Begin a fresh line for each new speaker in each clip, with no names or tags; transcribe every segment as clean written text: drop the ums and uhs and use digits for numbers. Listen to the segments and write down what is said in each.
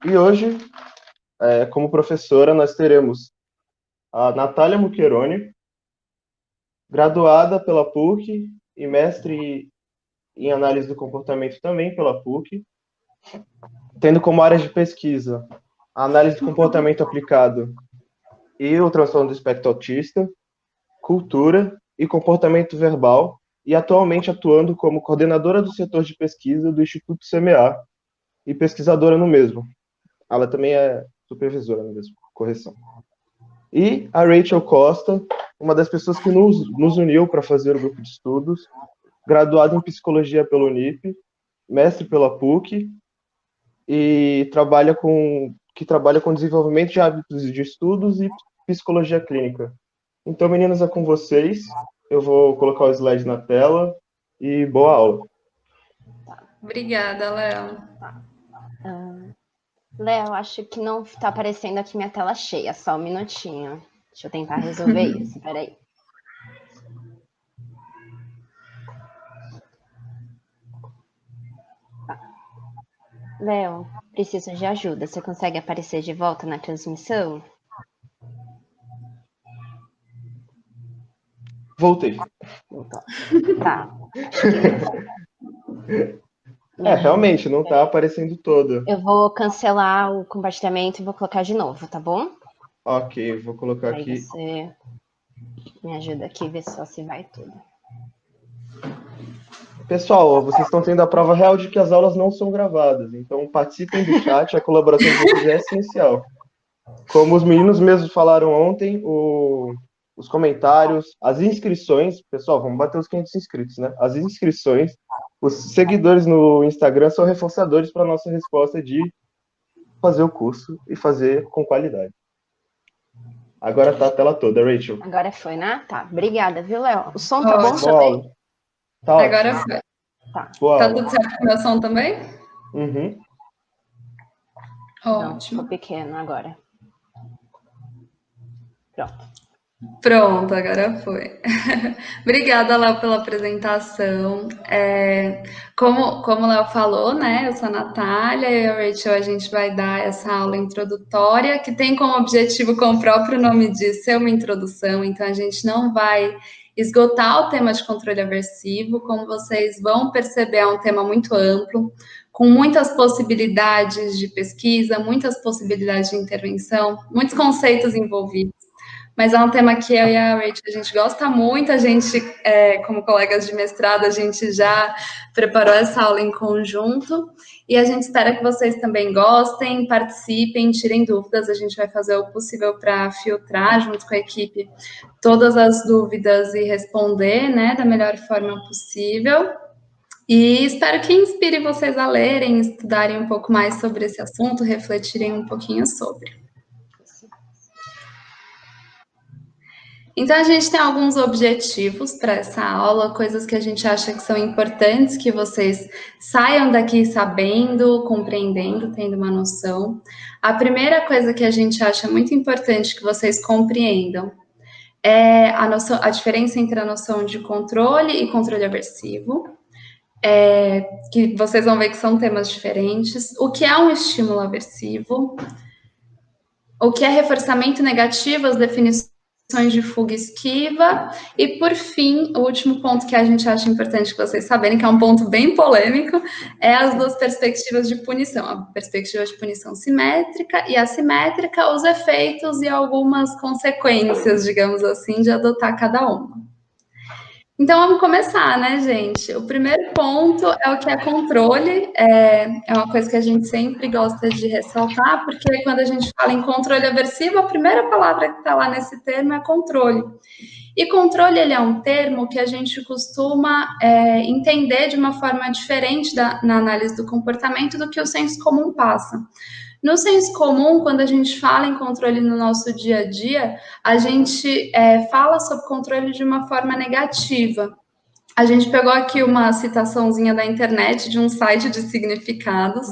E hoje, como professora, nós teremos a Natália Muccheroni, graduada pela PUC e mestre em análise do comportamento também pela PUC, tendo como áreas de pesquisa a análise do comportamento aplicado e o transtorno do espectro autista, cultura e comportamento verbal, e atualmente atuando como coordenadora do setor de pesquisa do Instituto CMA e pesquisadora no mesmo. Ela também é supervisora no mesmo, correção. E a Rachel Costa, uma das pessoas que nos uniu para fazer o grupo de estudos, graduada em psicologia pela Unip, mestre pela PUC e trabalha com desenvolvimento de hábitos de estudos e psicologia clínica. Então, meninas, é com vocês. Eu vou colocar o slide na tela e boa aula.
Obrigada, Léo.
Léo, acho que não está aparecendo aqui minha tela cheia, só um minutinho. Deixa eu tentar resolver isso, peraí. Léo, preciso de ajuda. Você consegue aparecer de volta na transmissão?
Voltei.
Tá.
Realmente, não está aparecendo toda.
Eu vou cancelar o compartilhamento e vou colocar de novo, tá bom?
Ok, vou colocar
Aí
aqui.
você me ajuda aqui a ver só se vai tudo.
Pessoal, vocês estão tendo a prova real de que as aulas não são gravadas, então participem do chat, a colaboração de vocês é essencial. Como os meninos mesmos falaram ontem, os comentários, as inscrições, pessoal, vamos bater os 500 inscritos, né? As inscrições, os seguidores no Instagram são reforçadores para a nossa resposta de fazer o curso e fazer com qualidade. Agora tá a tela toda, Rachel.
Agora foi, né? Tá, obrigada, viu, Léo? O som tá bom
também? Tá ótimo.
Agora foi.
Tá.
Tá tudo certo com o meu som também?
Uhum.
Não,
Ótimo.
ficou pequeno agora.
Pronto, agora foi. Obrigada, Léo, pela apresentação. Como o Léo falou, né? Eu sou a Natália e a Rachel, a gente vai dar essa aula introdutória, que tem como objetivo, como o próprio nome diz, ser uma introdução, então a gente não vai esgotar o tema de controle aversivo. Como vocês vão perceber, é um tema muito amplo, com muitas possibilidades de pesquisa, muitas possibilidades de intervenção, muitos conceitos envolvidos. Mas é um tema que eu e a Rachel, a gente gosta muito, a gente, como colegas de mestrado, a gente já preparou essa aula em conjunto, e a gente espera que vocês também gostem, participem, tirem dúvidas, a gente vai fazer o possível para filtrar, junto com a equipe, todas as dúvidas e responder, né, da melhor forma possível. E espero que inspire vocês a lerem, estudarem um pouco mais sobre esse assunto, refletirem um pouquinho sobre. Então, a gente tem alguns objetivos para essa aula, coisas que a gente acha que são importantes, que vocês saiam daqui sabendo, compreendendo, tendo uma noção. A primeira coisa que a gente acha muito importante que vocês compreendam é a diferença entre a noção de controle e controle aversivo, que vocês vão ver que são temas diferentes. O que é um estímulo aversivo? O que é reforçamento negativo, as definições de fuga e esquiva, e por fim, o último ponto que a gente acha importante que vocês saberem, que é um ponto bem polêmico, é as duas perspectivas de punição, a perspectiva de punição simétrica e assimétrica, os efeitos e algumas consequências, digamos assim, de adotar cada uma. Então, vamos começar, né, gente? O primeiro ponto é o que é controle. É uma coisa que a gente sempre gosta de ressaltar, porque quando a gente fala em controle aversivo, a primeira palavra que está lá nesse termo é controle. E controle, ele é um termo que a gente costuma entender de uma forma diferente na análise do comportamento do que o senso comum passa. No senso comum, quando a gente fala em controle no nosso dia a dia, a gente fala sobre controle de uma forma negativa. A gente pegou aqui uma citaçãozinha da internet de um site de significados,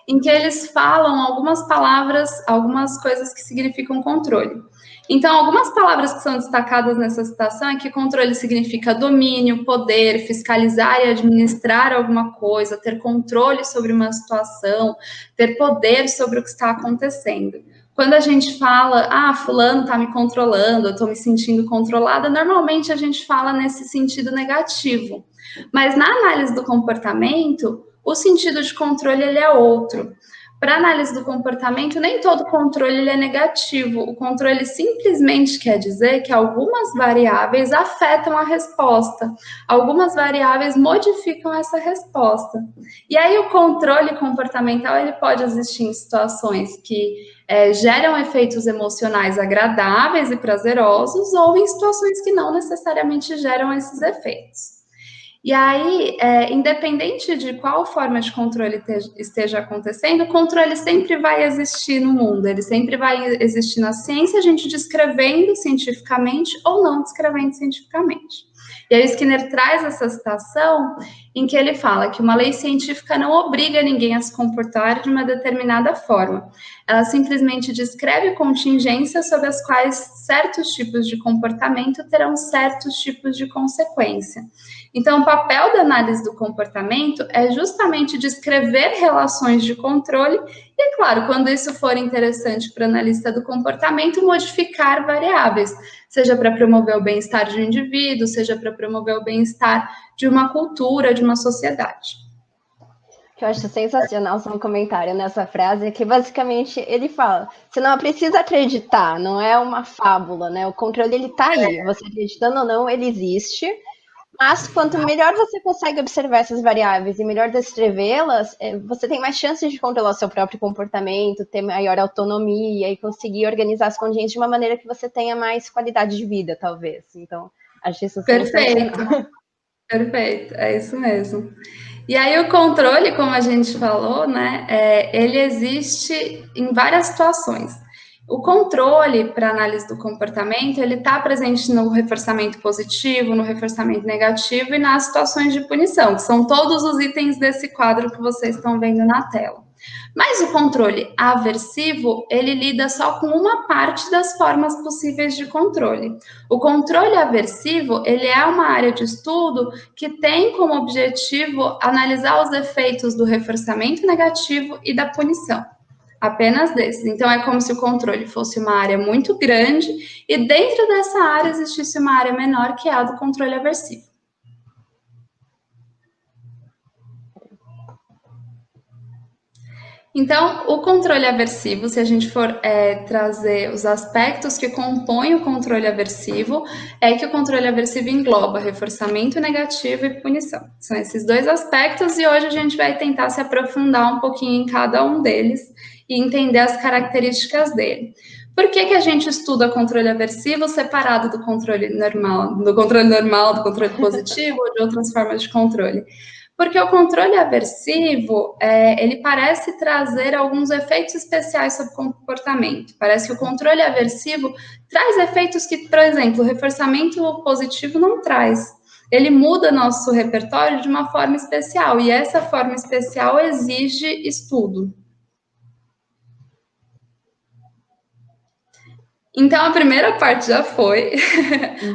em que eles falam algumas palavras, algumas coisas que significam controle. Então, algumas palavras que são destacadas nessa citação é que controle significa domínio, poder, fiscalizar e administrar alguma coisa, ter controle sobre uma situação, ter poder sobre o que está acontecendo. Quando a gente fala, fulano está me controlando, eu estou me sentindo controlada, normalmente a gente fala nesse sentido negativo. Mas na análise do comportamento, o sentido de controle ele é outro. Para análise do comportamento, nem todo controle ele é negativo. O controle simplesmente quer dizer que algumas variáveis afetam a resposta, algumas variáveis modificam essa resposta. E aí o controle comportamental ele pode existir em situações que geram efeitos emocionais agradáveis e prazerosos ou em situações que não necessariamente geram esses efeitos. E aí, independente de qual forma de controle esteja acontecendo, o controle sempre vai existir no mundo, ele sempre vai existir na ciência, a gente descrevendo cientificamente ou não descrevendo cientificamente. E aí o Skinner traz essa citação em que ele fala que uma lei científica não obriga ninguém a se comportar de uma determinada forma. Ela simplesmente descreve contingências sobre as quais certos tipos de comportamento terão certos tipos de consequência. Então, o papel da análise do comportamento é justamente descrever relações de controle e, é claro, quando isso for interessante para o analista do comportamento, modificar variáveis, seja para promover o bem-estar de um indivíduo, seja para promover o bem-estar de uma cultura, de uma sociedade.
O que eu acho sensacional só um comentário nessa frase é que basicamente ele fala, você não precisa acreditar, não é uma fábula, né? O controle ele tá aí, você acreditando ou não, ele existe. Mas quanto melhor você consegue observar essas variáveis e melhor descrevê-las, você tem mais chances de controlar o seu próprio comportamento, ter maior autonomia e conseguir organizar as contingências de uma maneira que você tenha mais qualidade de vida, talvez. Então, acho isso
sensacional. Perfeito, é isso mesmo. E aí o controle, como a gente falou, né, ele existe em várias situações. O controle para análise do comportamento, ele está presente no reforçamento positivo, no reforçamento negativo e nas situações de punição, que são todos os itens desse quadro que vocês estão vendo na tela. Mas o controle aversivo, ele lida só com uma parte das formas possíveis de controle. O controle aversivo, ele é uma área de estudo que tem como objetivo analisar os efeitos do reforçamento negativo e da punição. Apenas desses. Então, é como se o controle fosse uma área muito grande e dentro dessa área existisse uma área menor, que é a do controle aversivo. Então, o controle aversivo, se a gente for trazer os aspectos que compõem o controle aversivo, é que o controle aversivo engloba reforçamento negativo e punição. São esses dois aspectos e hoje a gente vai tentar se aprofundar um pouquinho em cada um deles e entender as características dele. Por que a gente estuda controle aversivo separado do controle normal, do controle positivo ou de outras formas de controle? Porque o controle aversivo, ele parece trazer alguns efeitos especiais sobre o comportamento. Parece que o controle aversivo traz efeitos que, por exemplo, o reforçamento positivo não traz. Ele muda nosso repertório de uma forma especial, e essa forma especial exige estudo. Então, a primeira parte já foi,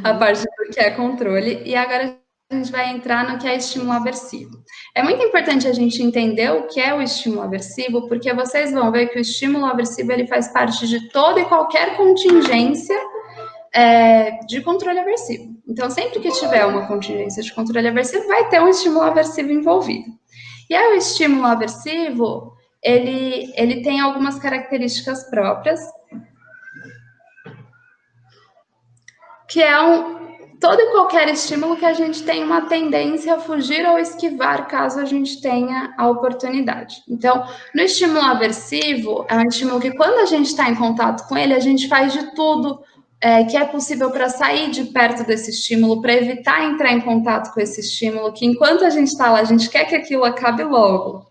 a parte do que é controle, e agora a gente vai entrar no que é estímulo aversivo. É muito importante a gente entender o que é o estímulo aversivo, porque vocês vão ver que o estímulo aversivo ele faz parte de toda e qualquer contingência de controle aversivo. Então, sempre que tiver uma contingência de controle aversivo, vai ter um estímulo aversivo envolvido. E aí, o estímulo aversivo, ele tem algumas características próprias, que é todo e qualquer estímulo que a gente tem uma tendência a fugir ou esquivar caso a gente tenha a oportunidade. Então, no estímulo aversivo, é um estímulo que quando a gente está em contato com ele, a gente faz de tudo que é possível para sair de perto desse estímulo, para evitar entrar em contato com esse estímulo, que enquanto a gente está lá, a gente quer que aquilo acabe logo.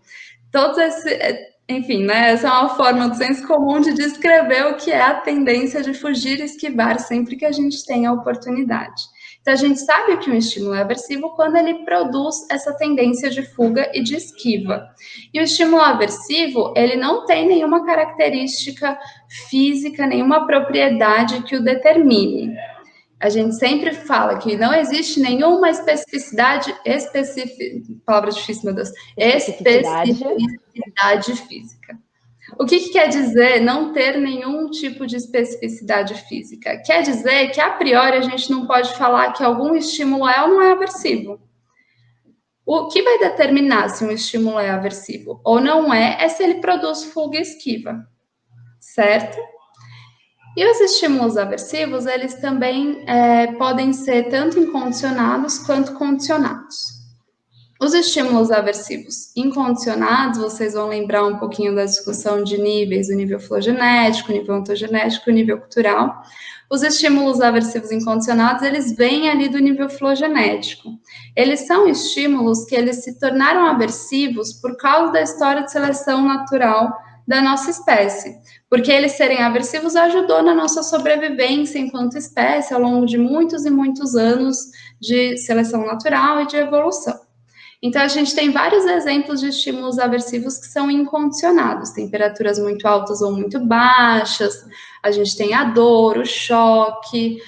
Enfim, né? Essa é uma forma do senso comum de descrever o que é a tendência de fugir e esquivar sempre que a gente tem a oportunidade. Então, a gente sabe que um estímulo é aversivo quando ele produz essa tendência de fuga e de esquiva. E o estímulo aversivo, ele não tem nenhuma característica física, nenhuma propriedade que o determine. A gente sempre fala que não existe nenhuma especificidade, palavra difícil, meu Deus, especificidade física. O que quer dizer não ter nenhum tipo de especificidade física? Quer dizer que, a priori, a gente não pode falar que algum estímulo é ou não é aversivo. O que vai determinar se um estímulo é aversivo ou não é se ele produz fuga e esquiva, certo? E os estímulos aversivos, eles também podem ser tanto incondicionados quanto condicionados. Os estímulos aversivos incondicionados, vocês vão lembrar um pouquinho da discussão de níveis, o nível filogenético, o nível ontogenético, o nível cultural. Os estímulos aversivos incondicionados, eles vêm ali do nível filogenético. Eles são estímulos que eles se tornaram aversivos por causa da história de seleção natural da nossa espécie, porque eles serem aversivos ajudou na nossa sobrevivência enquanto espécie ao longo de muitos e muitos anos de seleção natural e de evolução. Então, a gente tem vários exemplos de estímulos aversivos que são incondicionados, temperaturas muito altas ou muito baixas, a gente tem a dor, o choque,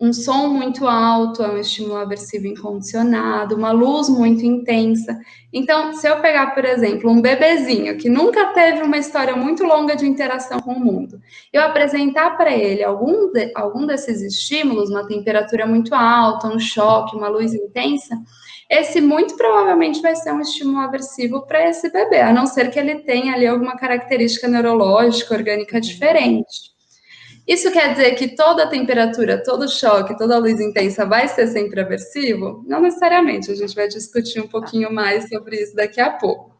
um som muito alto é um estímulo aversivo incondicionado, uma luz muito intensa. Então, se eu pegar, por exemplo, um bebezinho que nunca teve uma história muito longa de interação com o mundo, eu apresentar para ele algum desses estímulos, uma temperatura muito alta, um choque, uma luz intensa, esse muito provavelmente vai ser um estímulo aversivo para esse bebê, a não ser que ele tenha ali alguma característica neurológica, orgânica diferente. Isso quer dizer que toda temperatura, todo choque, toda luz intensa vai ser sempre aversivo? Não necessariamente, a gente vai discutir um pouquinho mais sobre isso daqui a pouco.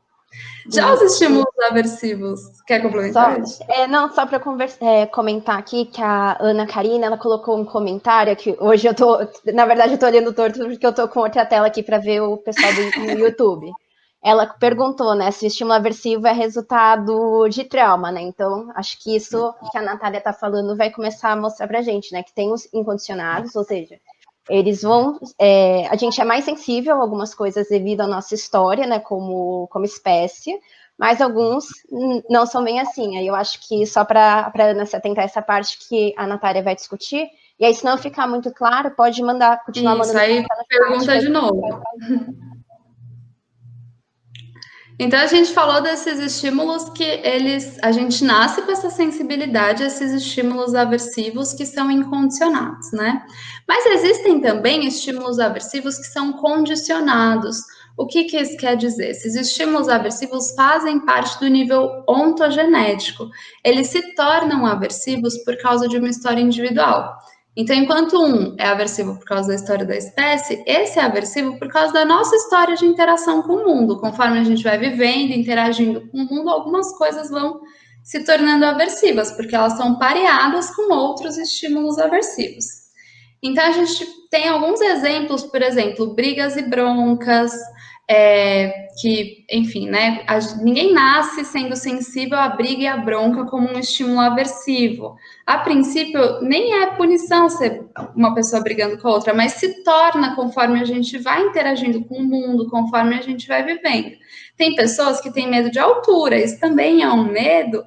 Já os estímulos aversivos, quer complementar?
Só para comentar aqui que a Ana Karina, ela colocou um comentário que hoje na verdade eu tô olhando torto porque eu tô com outra tela aqui para ver o pessoal do YouTube. Ela perguntou, né, se o estímulo aversivo é resultado de trauma, né? Então, acho que isso que a Natália tá falando vai começar a mostrar pra gente, né, que tem os incondicionados, ou seja, eles vão... a gente é mais sensível a algumas coisas devido à nossa história, né, como espécie, mas alguns não são bem assim. Aí eu acho que só para Ana se atentar a essa parte que a Natália vai discutir, e aí se não ficar muito claro, pode continuar mandando...
Isso, aí pergunta de novo. Então, a gente falou desses estímulos que a gente nasce com essa sensibilidade a esses estímulos aversivos que são incondicionados, né? Mas existem também estímulos aversivos que são condicionados. O que isso quer dizer? Esses estímulos aversivos fazem parte do nível ontogenético. Eles se tornam aversivos por causa de uma história individual. Então, enquanto um é aversivo por causa da história da espécie, esse é aversivo por causa da nossa história de interação com o mundo. Conforme a gente vai vivendo, interagindo com o mundo, algumas coisas vão se tornando aversivas, porque elas são pareadas com outros estímulos aversivos. Então, a gente tem alguns exemplos, por exemplo, brigas e broncas, que, enfim, né, ninguém nasce sendo sensível à briga e à bronca como um estímulo aversivo. A princípio, nem é punição ser uma pessoa brigando com a outra, mas se torna conforme a gente vai interagindo com o mundo, conforme a gente vai vivendo. Tem pessoas que têm medo de altura, isso também é um medo.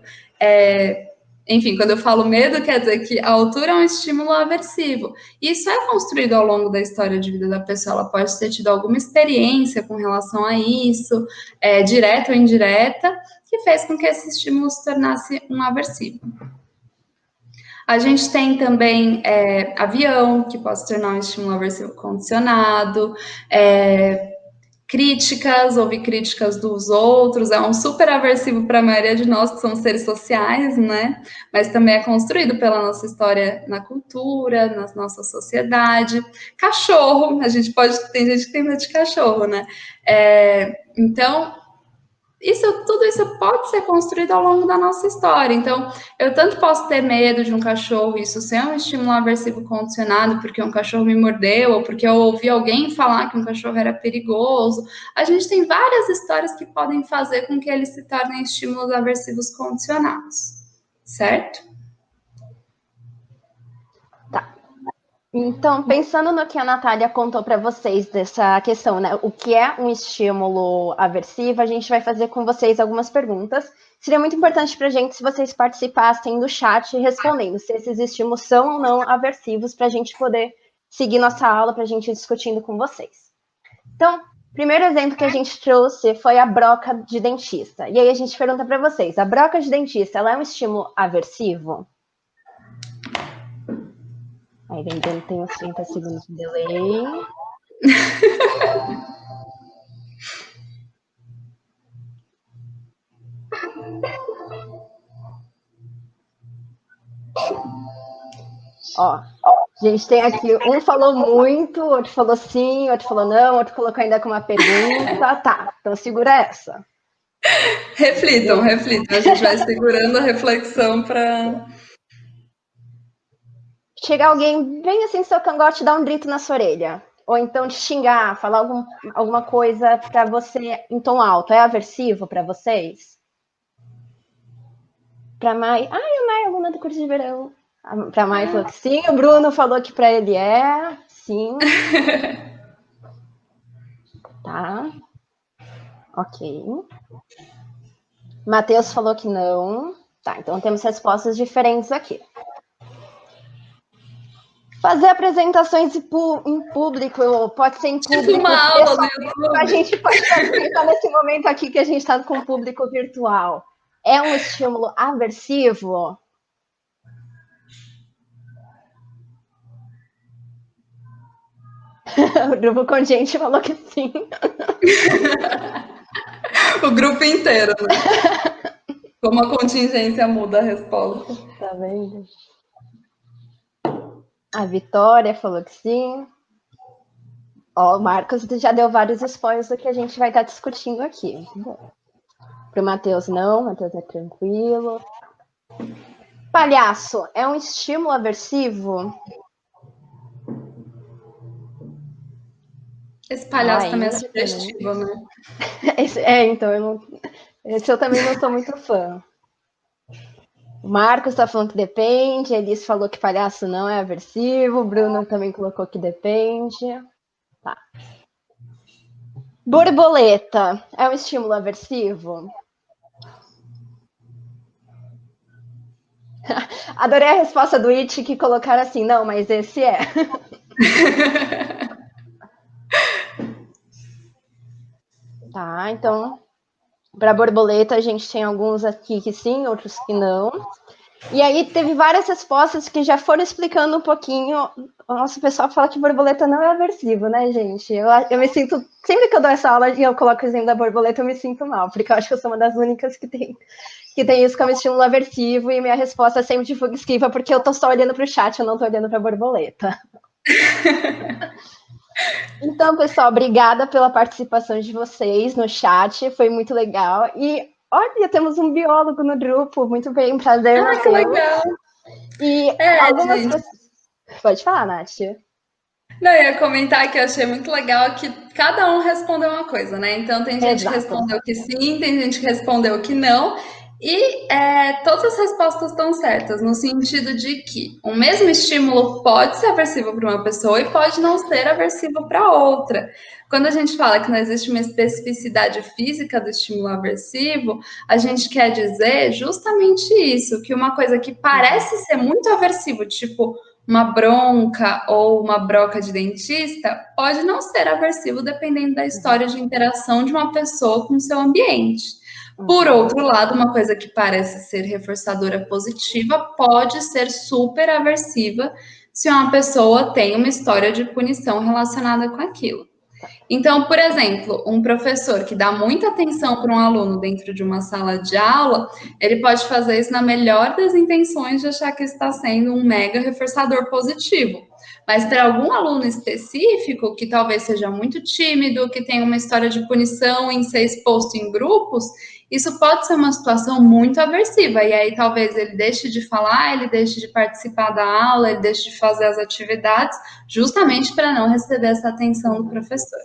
Enfim, quando eu falo medo, quer dizer que a altura é um estímulo aversivo. E isso é construído ao longo da história de vida da pessoa. Ela pode ter tido alguma experiência com relação a isso, direta ou indireta, que fez com que esse estímulo se tornasse um aversivo. A gente tem também avião, que pode se tornar um estímulo aversivo condicionado, críticas, ouvir críticas dos outros, é um super aversivo para a maioria de nós que somos seres sociais, né? Mas também é construído pela nossa história na cultura, na nossa sociedade. Cachorro, tem gente que tem medo de cachorro, né? Então, tudo isso pode ser construído ao longo da nossa história. Então, eu tanto posso ter medo de um cachorro, isso ser um estímulo aversivo condicionado, porque um cachorro me mordeu, ou porque eu ouvi alguém falar que um cachorro era perigoso. A gente tem várias histórias que podem fazer com que eles se tornem estímulos aversivos condicionados, certo?
Tá. Então, pensando no que a Natália contou para vocês dessa questão, né? O que é um estímulo aversivo, a gente vai fazer com vocês algumas perguntas. Seria muito importante para a gente se vocês participassem do chat respondendo se esses estímulos são ou não aversivos, para a gente poder seguir nossa aula, para a gente ir discutindo com vocês. Então, o primeiro exemplo que a gente trouxe foi a broca de dentista. E aí a gente pergunta para vocês, a broca de dentista, ela é um estímulo aversivo? Aí lembrando, tem uns 30 segundos de delay. Ó, a gente tem aqui, um falou muito, outro falou sim, outro falou não, outro colocou ainda com uma pergunta. Tá, então segura essa.
Reflitam. A gente vai segurando a reflexão para...
Chegar alguém bem assim no seu cangote e dar um grito na sua orelha. Ou então te xingar, falar alguma coisa para você em tom alto. É aversivo para vocês? Para Mai... Ai, a Mai, aluna do curso de verão. Para Mai falou que sim, o Bruno falou que para ele é, sim. Tá. Ok. Matheus falou que não. Tá, então temos respostas diferentes aqui. Fazer apresentações em público, pode ser em público.
Tipo uma aula do YouTube.
A gente pode aproveitar nesse momento aqui que a gente está com o público virtual. É um estímulo aversivo? O grupo Contingente falou que sim.
O grupo inteiro, né? Como a contingência muda a resposta.
Tá vendo? A Vitória falou que sim. Ó, o Marcos já deu vários spoilers do que a gente vai estar discutindo aqui. Pro Matheus não, Matheus é tranquilo. Palhaço, é um estímulo aversivo?
Esse palhaço também é sugestivo, né?
Então, esse eu também não sou muito fã. O Marcos tá falando que depende, a Elis falou que palhaço não é aversivo, o Bruno também colocou que depende. Tá. Borboleta, é um estímulo aversivo? Adorei a resposta do It, que colocaram assim, não, mas esse é. Tá, então, para borboleta a gente tem alguns aqui que sim, outros que não. E aí teve várias respostas que já foram explicando um pouquinho. Nossa, o pessoal fala que borboleta não é aversivo, né, gente? Eu me sinto, sempre que eu dou essa aula e eu coloco o exemplo da borboleta, eu me sinto mal, porque eu acho que eu sou uma das únicas que tem isso como estímulo aversivo, e minha resposta é sempre de fuga esquiva, porque eu tô só olhando para o chat, eu não tô olhando para a borboleta. Então, pessoal, obrigada pela participação de vocês no chat, foi muito legal. E olha, temos um biólogo no grupo, muito bem, prazer.
Ah, que legal!
E algumas pessoas... Pode falar, Nath.
Não, eu ia comentar que eu achei muito legal que cada um respondeu uma coisa, né? Então tem gente que respondeu que sim, tem gente que respondeu que não. E todas as respostas estão certas, no sentido de que o mesmo estímulo pode ser aversivo para uma pessoa e pode não ser aversivo para outra. Quando a gente fala que não existe uma especificidade física do estímulo aversivo, a gente quer dizer justamente isso, que uma coisa que parece ser muito aversivo, tipo uma bronca ou uma broca de dentista, pode não ser aversivo dependendo da história de interação de uma pessoa com o seu ambiente. Por outro lado, uma coisa que parece ser reforçadora positiva pode ser super aversiva se uma pessoa tem uma história de punição relacionada com aquilo. Então, por exemplo, um professor que dá muita atenção para um aluno dentro de uma sala de aula, ele pode fazer isso na melhor das intenções de achar que está sendo um mega reforçador positivo. Mas para algum aluno específico, que talvez seja muito tímido, que tem uma história de punição em ser exposto em grupos, isso pode ser uma situação muito aversiva. E aí talvez ele deixe de falar, ele deixe de participar da aula, ele deixe de fazer as atividades, justamente para não receber essa atenção do professor.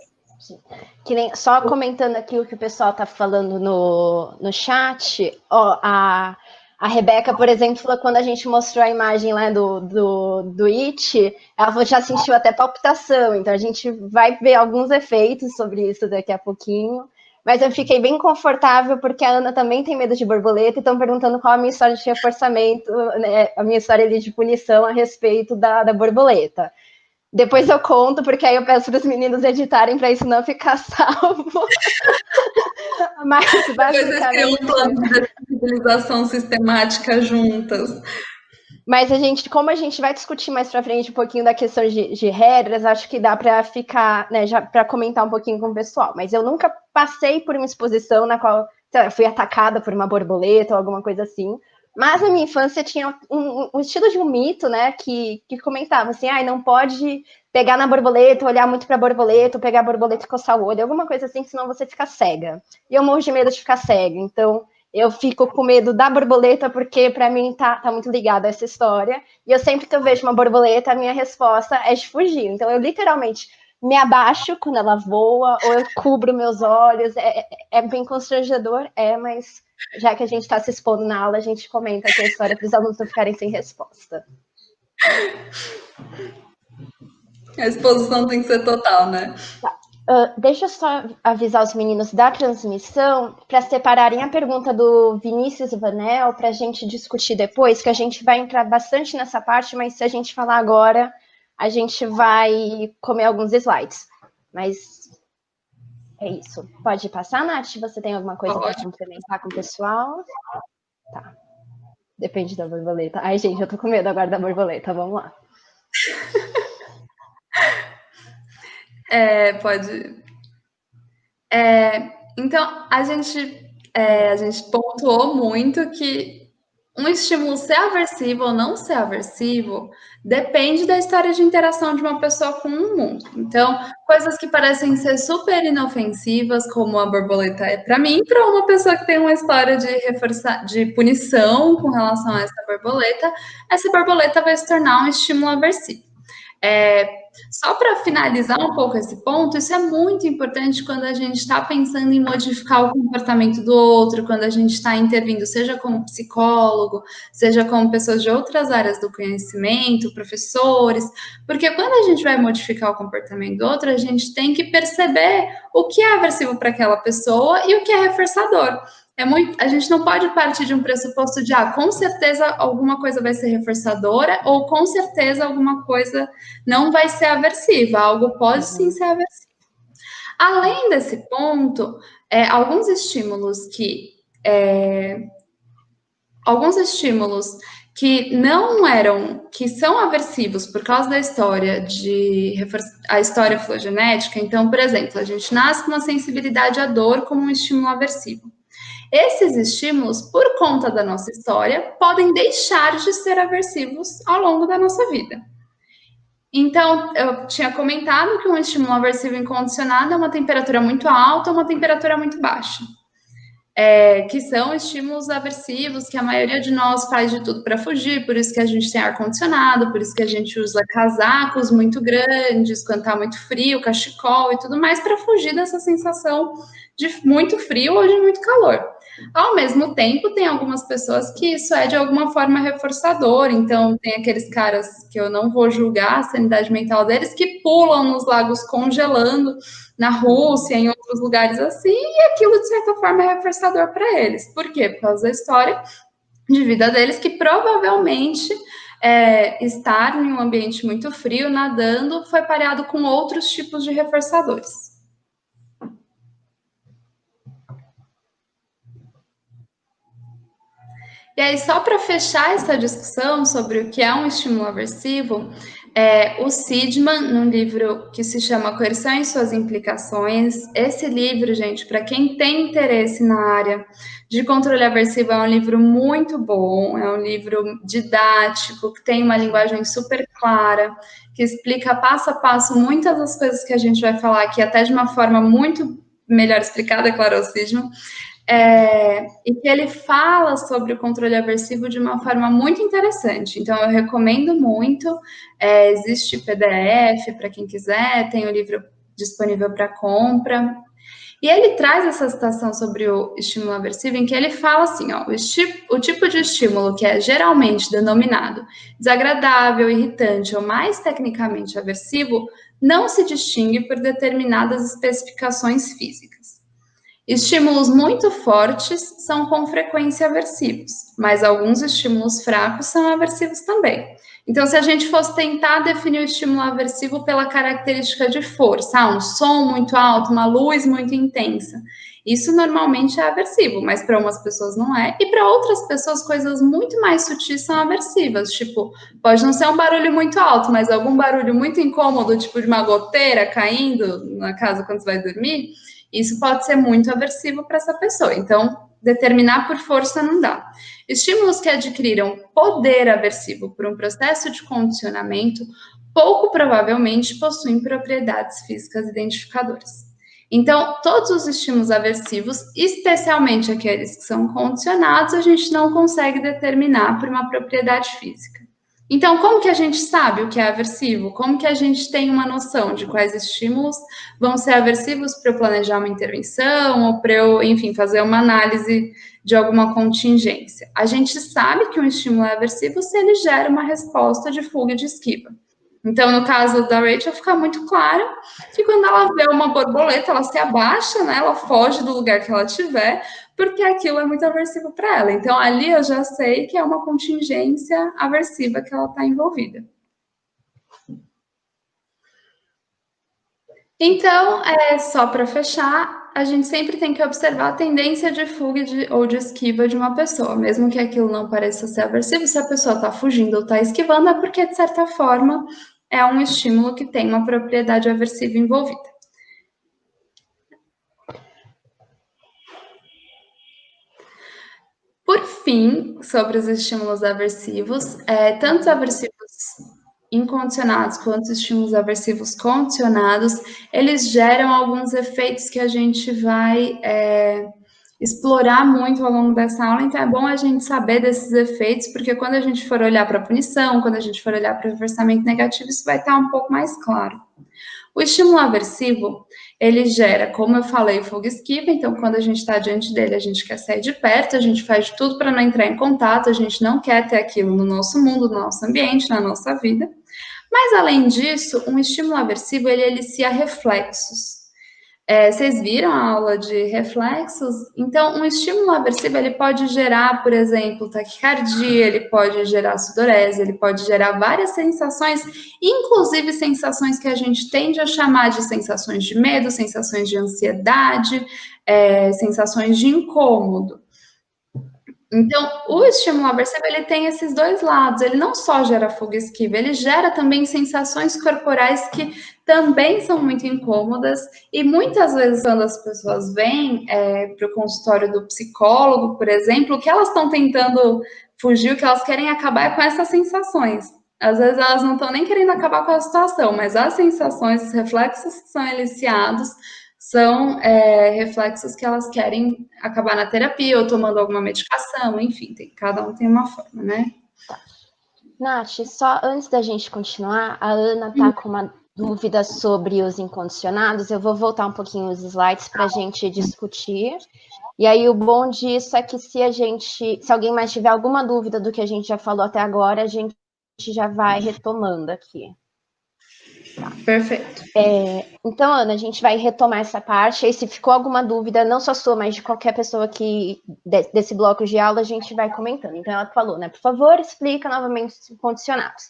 Que nem, só comentando aqui o que o pessoal está falando no chat, ó, a A Rebeca, por exemplo, quando a gente mostrou a imagem lá do It, ela falou que já sentiu até palpitação. Então a gente vai ver alguns efeitos sobre isso daqui a pouquinho. Mas eu fiquei bem confortável porque a Ana também tem medo de borboleta e estão perguntando qual a minha história de reforçamento, né, a minha história ali de punição a respeito da borboleta. Depois eu conto, porque aí eu peço para os meninos editarem para isso não ficar salvo. Mas basicamente...
um plano de sensibilização sistemática juntas.
Mas como a gente vai discutir mais para frente um pouquinho da questão de regras, acho que dá para ficar, né, já para comentar um pouquinho com o pessoal. Mas eu nunca passei por uma exposição na qual fui atacada por uma borboleta ou alguma coisa assim. Mas na minha infância tinha um estilo de um mito, né, que comentava assim, não pode pegar na borboleta, olhar muito para a borboleta, ou pegar a borboleta e coçar o olho, alguma coisa assim, senão você fica cega. E eu morro de medo de ficar cega, então eu fico com medo da borboleta, porque para mim tá muito ligado a essa história. E eu sempre que eu vejo uma borboleta, a minha resposta é de fugir. Então eu literalmente me abaixo quando ela voa, ou eu cubro meus olhos. É bem constrangedor, mas já que a gente está se expondo na aula, a gente comenta aqui a história para os alunos não ficarem sem resposta.
A exposição tem que ser total, né?
Deixa eu só avisar os meninos da transmissão para separarem a pergunta do Vinícius e Vanel para a gente discutir depois, que a gente vai entrar bastante nessa parte, mas se a gente falar agora, a gente vai comer alguns slides. Mas é isso. Pode passar, Nath? Você tem alguma coisa para complementar com o pessoal? Tá. Depende da borboleta. Ai, gente, eu tô com medo agora da borboleta. Vamos lá.
Pode. Então, a gente pontuou muito que um estímulo ser aversivo ou não ser aversivo depende da história de interação de uma pessoa com o mundo. Então, coisas que parecem ser super inofensivas, como a borboleta é para mim, para uma pessoa que tem uma história de punição com relação a essa borboleta vai se tornar um estímulo aversivo. Só para finalizar um pouco esse ponto, isso é muito importante quando a gente está pensando em modificar o comportamento do outro, quando a gente está intervindo, seja como psicólogo, seja como pessoas de outras áreas do conhecimento, professores, porque quando a gente vai modificar o comportamento do outro, a gente tem que perceber o que é aversivo para aquela pessoa e o que é reforçador. A gente não pode partir de um pressuposto de, com certeza alguma coisa vai ser reforçadora ou com certeza alguma coisa não vai ser aversiva. Algo pode sim ser aversivo. Além desse ponto, alguns estímulos que são aversivos por causa da história a história filogenética. Então, por exemplo, a gente nasce com uma sensibilidade à dor como um estímulo aversivo. Esses estímulos, por conta da nossa história, podem deixar de ser aversivos ao longo da nossa vida. Então, eu tinha comentado que um estímulo aversivo incondicionado é uma temperatura muito alta ou uma temperatura muito baixa. Que são estímulos aversivos que a maioria de nós faz de tudo para fugir, por isso que a gente tem ar-condicionado, por isso que a gente usa casacos muito grandes, quando está muito frio, cachecol e tudo mais, para fugir dessa sensação de muito frio ou de muito calor. Ao mesmo tempo, tem algumas pessoas que isso é de alguma forma reforçador, então tem aqueles caras que eu não vou julgar a sanidade mental deles, que pulam nos lagos congelando na Rússia, em outros lugares assim, e aquilo de certa forma é reforçador para eles. Por quê? Por causa da história de vida deles, que provavelmente estar em um ambiente muito frio, nadando, foi pareado com outros tipos de reforçadores. E aí, só para fechar essa discussão sobre o que é um estímulo aversivo, o Seidman, num livro que se chama Coerção e Suas Implicações, esse livro, gente, para quem tem interesse na área de controle aversivo, é um livro muito bom, é um livro didático, que tem uma linguagem super clara, que explica passo a passo muitas das coisas que a gente vai falar aqui, até de uma forma muito melhor explicada, claro, o Seidman. E que ele fala sobre o controle aversivo de uma forma muito interessante. Então, eu recomendo muito. Existe PDF para quem quiser, tem o livro disponível para compra. E ele traz essa citação sobre o estímulo aversivo, em que ele fala assim, ó, o tipo de estímulo que é geralmente denominado desagradável, irritante ou mais tecnicamente aversivo, não se distingue por determinadas especificações físicas. Estímulos muito fortes são com frequência aversivos, mas alguns estímulos fracos são aversivos também. Então, se a gente fosse tentar definir o estímulo aversivo pela característica de força, um som muito alto, uma luz muito intensa, isso normalmente é aversivo, mas para umas pessoas não é, e para outras pessoas coisas muito mais sutis são aversivas, tipo, pode não ser um barulho muito alto, mas algum barulho muito incômodo, tipo de uma goteira caindo na casa quando você vai dormir, isso pode ser muito aversivo para essa pessoa. Então, determinar por força não dá. Estímulos que adquiriram poder aversivo por um processo de condicionamento, pouco provavelmente possuem propriedades físicas identificadoras. Então, todos os estímulos aversivos, especialmente aqueles que são condicionados, a gente não consegue determinar por uma propriedade física. Então, como que a gente sabe o que é aversivo? Como que a gente tem uma noção de quais estímulos vão ser aversivos para eu planejar uma intervenção ou para eu, enfim, fazer uma análise de alguma contingência? A gente sabe que um estímulo é aversivo se ele gera uma resposta de fuga e de esquiva. Então, no caso da Rachel, fica muito claro que quando ela vê uma borboleta, ela se abaixa, né? Ela foge do lugar que ela estiver, porque aquilo é muito aversivo para ela. Então, ali eu já sei que é uma contingência aversiva que ela está envolvida. Então, só para fechar, a gente sempre tem que observar a tendência de fuga ou de esquiva de uma pessoa. Mesmo que aquilo não pareça ser aversivo, se a pessoa está fugindo ou está esquivando, é porque, de certa forma, é um estímulo que tem uma propriedade aversiva envolvida. Por fim, sobre os estímulos aversivos, tanto aversivos incondicionados quanto os estímulos aversivos condicionados, eles geram alguns efeitos que a gente vai explorar muito ao longo dessa aula, então é bom a gente saber desses efeitos, porque quando a gente for olhar para a punição, quando a gente for olhar para o reforçamento negativo, isso vai estar um pouco mais claro. O estímulo aversivo, ele gera, como eu falei, fuga e esquiva, então quando a gente está diante dele, a gente quer sair de perto, a gente faz de tudo para não entrar em contato, a gente não quer ter aquilo no nosso mundo, no nosso ambiente, na nossa vida. Mas, além disso, um estímulo aversivo, ele elicia reflexos. Vocês viram a aula de reflexos? Então, um estímulo aversivo, ele pode gerar, por exemplo, taquicardia, ele pode gerar sudorese, ele pode gerar várias sensações, inclusive sensações que a gente tende a chamar de sensações de medo, sensações de ansiedade, sensações de incômodo. Então, o estímulo aversivo, ele tem esses dois lados, ele não só gera fuga e esquiva, ele gera também sensações corporais que também são muito incômodas, e muitas vezes quando as pessoas vêm para o consultório do psicólogo, por exemplo, o que elas estão tentando fugir, o que elas querem acabar é com essas sensações. Às vezes elas não estão nem querendo acabar com a situação, mas as sensações, os reflexos que são eliciados, são reflexos que elas querem acabar na terapia ou tomando alguma medicação, enfim, cada um tem uma forma, né?
Tá. Nath, só antes da gente continuar, a Ana tá com uma dúvida sobre os incondicionados, eu vou voltar um pouquinho os slides para a gente discutir, e aí o bom disso é que se alguém mais tiver alguma dúvida do que a gente já falou até agora, a gente já vai retomando aqui.
Tá, perfeito.
Então, Ana, a gente vai retomar essa parte, e se ficou alguma dúvida, não só sua, mas de qualquer pessoa que desse bloco de aula, a gente vai comentando. Então, ela falou, né, por favor, explica novamente os incondicionados.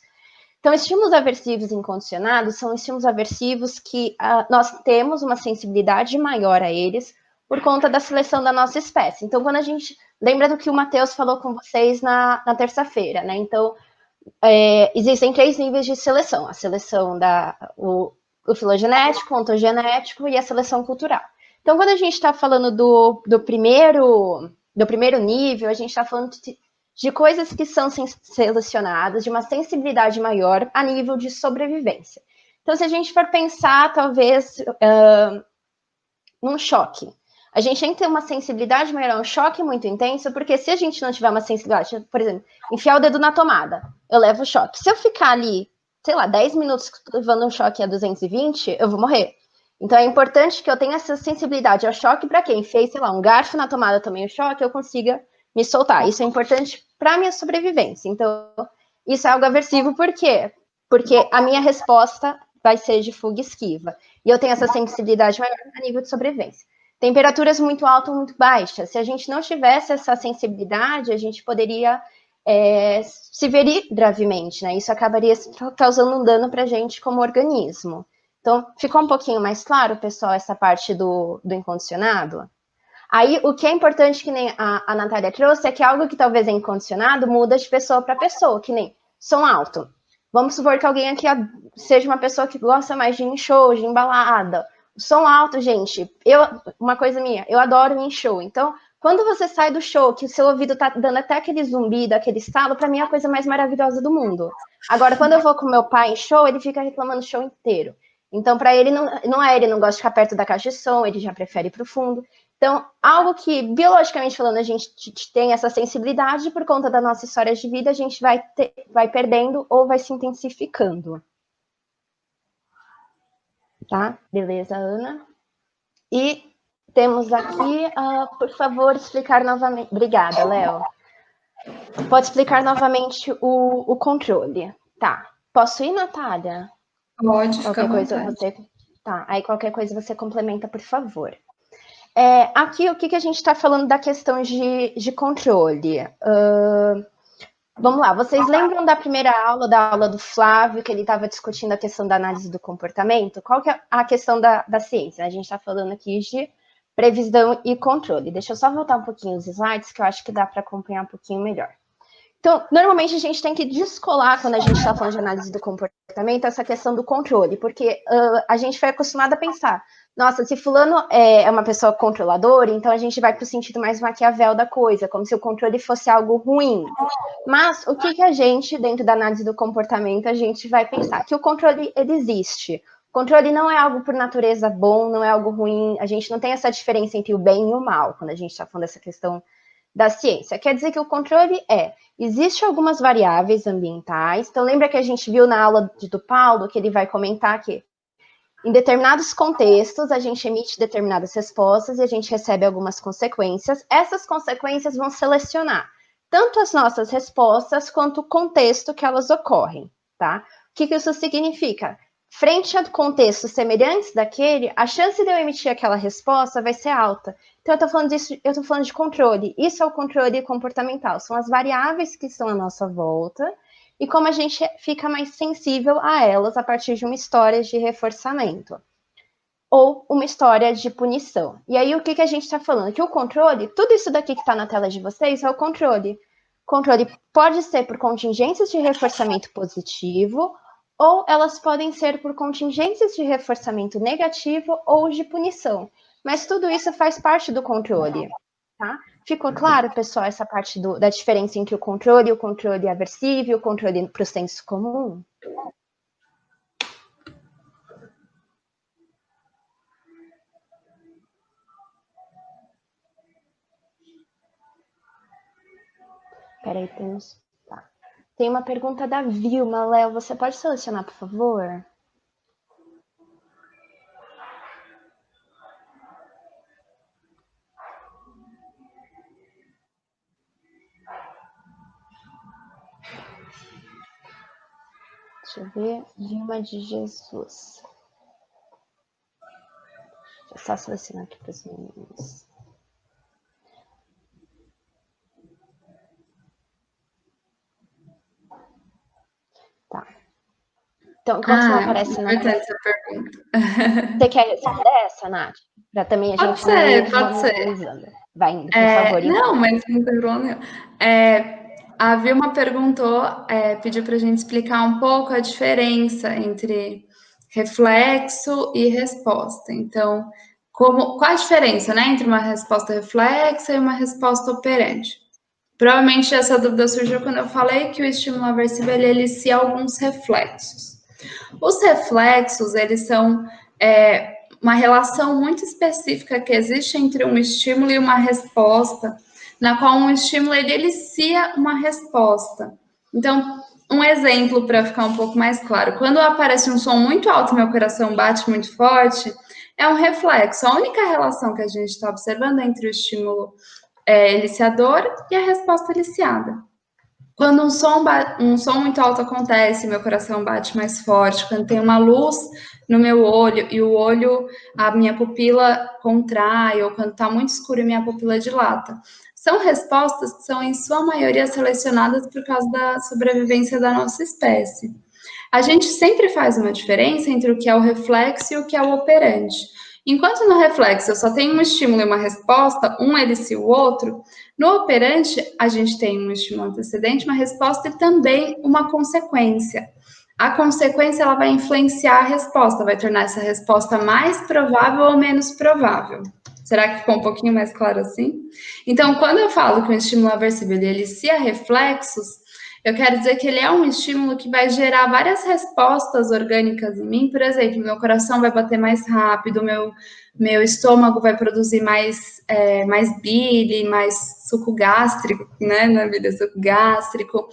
Então, estímulos aversivos incondicionados são estímulos aversivos que nós temos uma sensibilidade maior a eles por conta da seleção da nossa espécie. Então, quando a gente... Lembra do que o Matheus falou com vocês na terça-feira, né? Então, existem 3 níveis de seleção. A seleção o filogenético, o ontogenético e a seleção cultural. Então, quando a gente está falando do primeiro nível, a gente está falando de coisas que são selecionadas, de uma sensibilidade maior a nível de sobrevivência. Então, se a gente for pensar, talvez, num choque, a gente tem que ter uma sensibilidade maior a um choque muito intenso, porque se a gente não tiver uma sensibilidade, por exemplo, enfiar o dedo na tomada, eu levo o choque. Se eu ficar ali, sei lá, 10 minutos levando um choque a 220, eu vou morrer. Então, é importante que eu tenha essa sensibilidade ao choque para quem fez, sei lá, um garfo na tomada também o choque, eu consiga me soltar. Isso é importante para a minha sobrevivência. Então, isso é algo aversivo, por quê? Porque a minha resposta vai ser de fuga e esquiva. E eu tenho essa sensibilidade maior a nível de sobrevivência. Temperaturas muito altas ou muito baixas. Se a gente não tivesse essa sensibilidade, a gente poderia se ferir gravemente, né? Isso acabaria causando um dano para a gente como organismo. Então, ficou um pouquinho mais claro, pessoal, essa parte do incondicionado? Aí, o que é importante, que nem a Natália trouxe, é que algo que talvez é incondicionado muda de pessoa para pessoa, que nem som alto. Vamos supor que alguém aqui seja uma pessoa que gosta mais de ir em show, de embalada. O som alto, gente, uma coisa minha, eu adoro ir em show. Então, quando você sai do show, que o seu ouvido tá dando até aquele zumbido, aquele estalo, para mim é a coisa mais maravilhosa do mundo. Agora, quando eu vou com meu pai em show, ele fica reclamando o show inteiro. Então, para ele, ele não gosta de ficar perto da caixa de som, ele já prefere ir para o fundo. Então, algo que, biologicamente falando, a gente tem essa sensibilidade, por conta da nossa história de vida, a gente vai perdendo ou vai se intensificando. Tá? Beleza, Ana? E temos aqui, por favor, explicar novamente. Obrigada, Léo. Pode explicar novamente o controle. Tá. Posso ir, Natália?
Pode,
qualquer coisa você. Tá. Aí qualquer coisa você complementa, por favor. Aqui, o que a gente está falando da questão de controle? Vamos lá, vocês lembram da primeira aula, da aula do Flávio, que ele estava discutindo a questão da análise do comportamento? Qual que é a questão da ciência? A gente está falando aqui de previsão e controle. Deixa eu só voltar um pouquinho os slides, que eu acho que dá para acompanhar um pouquinho melhor. Então, normalmente a gente tem que descolar, quando a gente está falando de análise do comportamento, essa questão do controle, porque a gente foi acostumado a pensar, nossa, se fulano é uma pessoa controladora, então a gente vai para o sentido mais Maquiavel da coisa, como se o controle fosse algo ruim. Mas o que a gente, dentro da análise do comportamento, a gente vai pensar? Que o controle, ele existe. O controle não é algo por natureza bom, não é algo ruim, a gente não tem essa diferença entre o bem e o mal, quando a gente está falando dessa questão da ciência. Quer dizer que o controle existem algumas variáveis ambientais, então lembra que a gente viu na aula do Paulo, que ele vai comentar que em determinados contextos, a gente emite determinadas respostas e a gente recebe algumas consequências. Essas consequências vão selecionar tanto as nossas respostas quanto o contexto que elas ocorrem, tá? O que isso significa? Frente a contextos semelhantes daquele, a chance de eu emitir aquela resposta vai ser alta. Então, eu estou falando de controle. Isso é o controle comportamental. São as variáveis que estão à nossa volta e como a gente fica mais sensível a elas a partir de uma história de reforçamento ou uma história de punição. E aí, o que a gente está falando? Que o controle, tudo isso daqui que está na tela de vocês é o controle. Controle pode ser por contingências de reforçamento positivo ou elas podem ser por contingências de reforçamento negativo ou de punição. Mas tudo isso faz parte do controle, tá? Ficou claro, pessoal, essa parte da diferença entre o controle aversivo e o controle para o senso comum? Peraí, tem uma pergunta da Vilma, Léo, você pode selecionar, por favor? Deixa eu ver, Vilma de Jesus. Deixa eu só selecionar aqui para os meninos. Tá. Então, enquanto não aparece na tela...
essa pergunta.
Você quer responder essa, Nath? Para também a gente...
Pode ser.
Vai indo, por favor.
Não, mas não tem problema nenhum. A Vilma perguntou, pediu para a gente explicar um pouco a diferença entre reflexo e resposta. Então, qual a diferença, né, entre uma resposta reflexa e uma resposta operante? Provavelmente essa dúvida surgiu quando eu falei que o estímulo aversivo ele elicia alguns reflexos. Os reflexos, eles são uma relação muito específica que existe entre um estímulo e uma resposta, na qual um estímulo ele elicia uma resposta. Então, um exemplo para ficar um pouco mais claro. Quando aparece um som muito alto e meu coração bate muito forte, é um reflexo. A única relação que a gente está observando é entre o estímulo eliciador e a resposta eliciada. Quando um som muito alto acontece, meu coração bate mais forte. Quando tem uma luz no meu olho e o olho, a minha pupila contrai, ou quando está muito escuro e minha pupila dilata. São respostas que são, em sua maioria, selecionadas por causa da sobrevivência da nossa espécie. A gente sempre faz uma diferença entre o que é o reflexo e o que é o operante. Enquanto no reflexo eu só tenho um estímulo e uma resposta, um elicia o outro, no operante a gente tem um estímulo antecedente, uma resposta e também uma consequência. A consequência ela vai influenciar a resposta, vai tornar essa resposta mais provável ou menos provável. Será que ficou um pouquinho mais claro assim? Então, quando eu falo que o estímulo aversivo ele elicia reflexos, eu quero dizer que ele é um estímulo que vai gerar várias respostas orgânicas em mim. Por exemplo, meu coração vai bater mais rápido, meu estômago vai produzir mais bile, mais suco gástrico, né? Na vida, suco gástrico.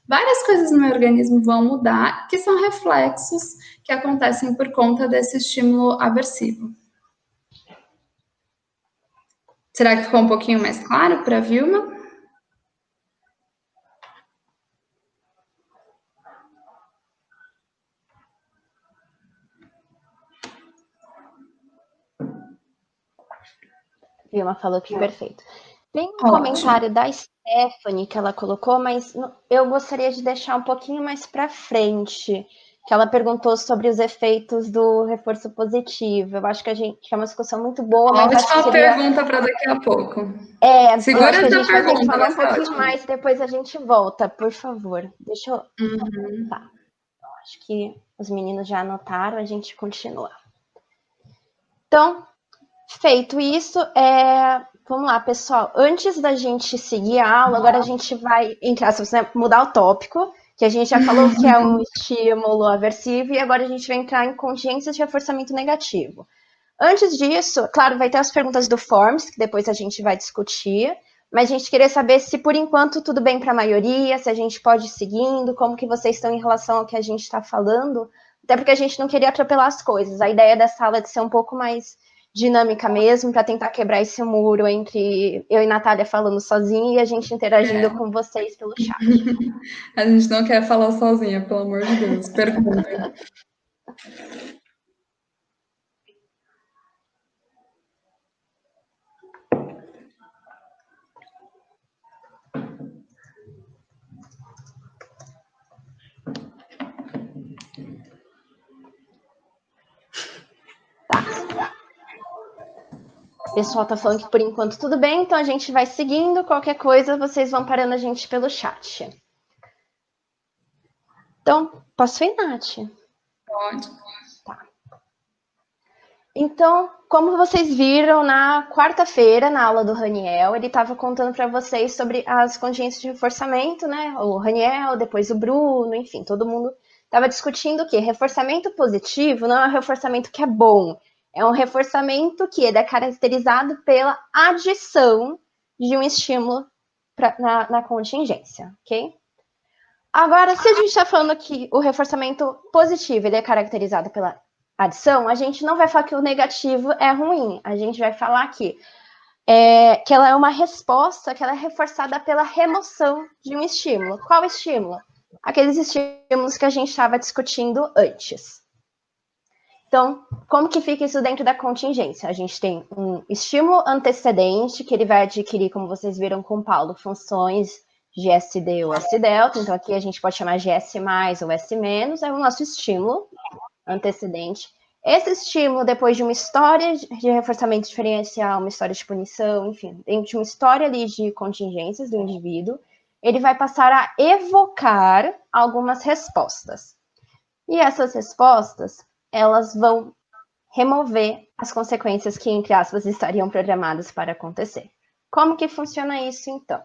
Várias coisas no meu organismo vão mudar, que são reflexos que acontecem por conta desse estímulo aversivo. Será que ficou um pouquinho mais claro para a Vilma?
Vilma falou que perfeito. Tem um comentário da Stephanie que ela colocou, mas eu gostaria de deixar um pouquinho mais para frente, que ela perguntou sobre os efeitos do reforço positivo. Eu acho que é uma discussão muito boa, mas acho que seria...
pergunta para daqui a pouco.
Segura eu acho que a gente vai ter que falar um pouquinho mais, depois a gente volta, por favor. Deixa eu... Tá. Acho que os meninos já anotaram, a gente continua. Então, feito isso, vamos lá, pessoal. Antes da gente seguir a aula, agora a gente vai entrar, se você mudar o tópico, que a gente já falou que é um estímulo aversivo, e agora a gente vai entrar em contingências de reforçamento negativo. Antes disso, claro, vai ter as perguntas do Forms, que depois a gente vai discutir, mas a gente queria saber se, por enquanto, tudo bem para a maioria, se a gente pode ir seguindo, como que vocês estão em relação ao que a gente está falando, até porque a gente não queria atropelar as coisas. A ideia dessa aula é de ser um pouco mais dinâmica mesmo, para tentar quebrar esse muro entre eu e Natália falando sozinha e a gente interagindo com vocês pelo chat.
A gente não quer falar sozinha, pelo amor de Deus. Pergunta.
O pessoal tá falando que por enquanto tudo bem, então a gente vai seguindo. Qualquer coisa, vocês vão parando a gente pelo chat. Então, posso ir, Nath?
Pode.
Tá. Então, como vocês viram na quarta-feira, na aula do Raniel, ele estava contando para vocês sobre as contingências de reforçamento, né? O Raniel, depois o Bruno, enfim, todo mundo estava discutindo o quê? Reforçamento positivo não é um reforçamento que é bom. É um reforçamento que ele é caracterizado pela adição de um estímulo na contingência, ok? Agora, se a gente está falando que o reforçamento positivo ele é caracterizado pela adição, a gente não vai falar que o negativo é ruim. A gente vai falar que ela é uma resposta que ela é reforçada pela remoção de um estímulo. Qual estímulo? Aqueles estímulos que a gente estava discutindo antes. Então, como que fica isso dentro da contingência? A gente tem um estímulo antecedente, que ele vai adquirir, como vocês viram com o Paulo, funções de SD ou S-delta. Então, aqui a gente pode chamar de S+, ou S-, é o nosso estímulo antecedente. Esse estímulo, depois de uma história de reforçamento diferencial, uma história de punição, enfim, dentro de uma história ali de contingências do indivíduo, ele vai passar a evocar algumas respostas. E essas respostas, elas vão remover as consequências que, entre aspas, estariam programadas para acontecer. Como que funciona isso, então?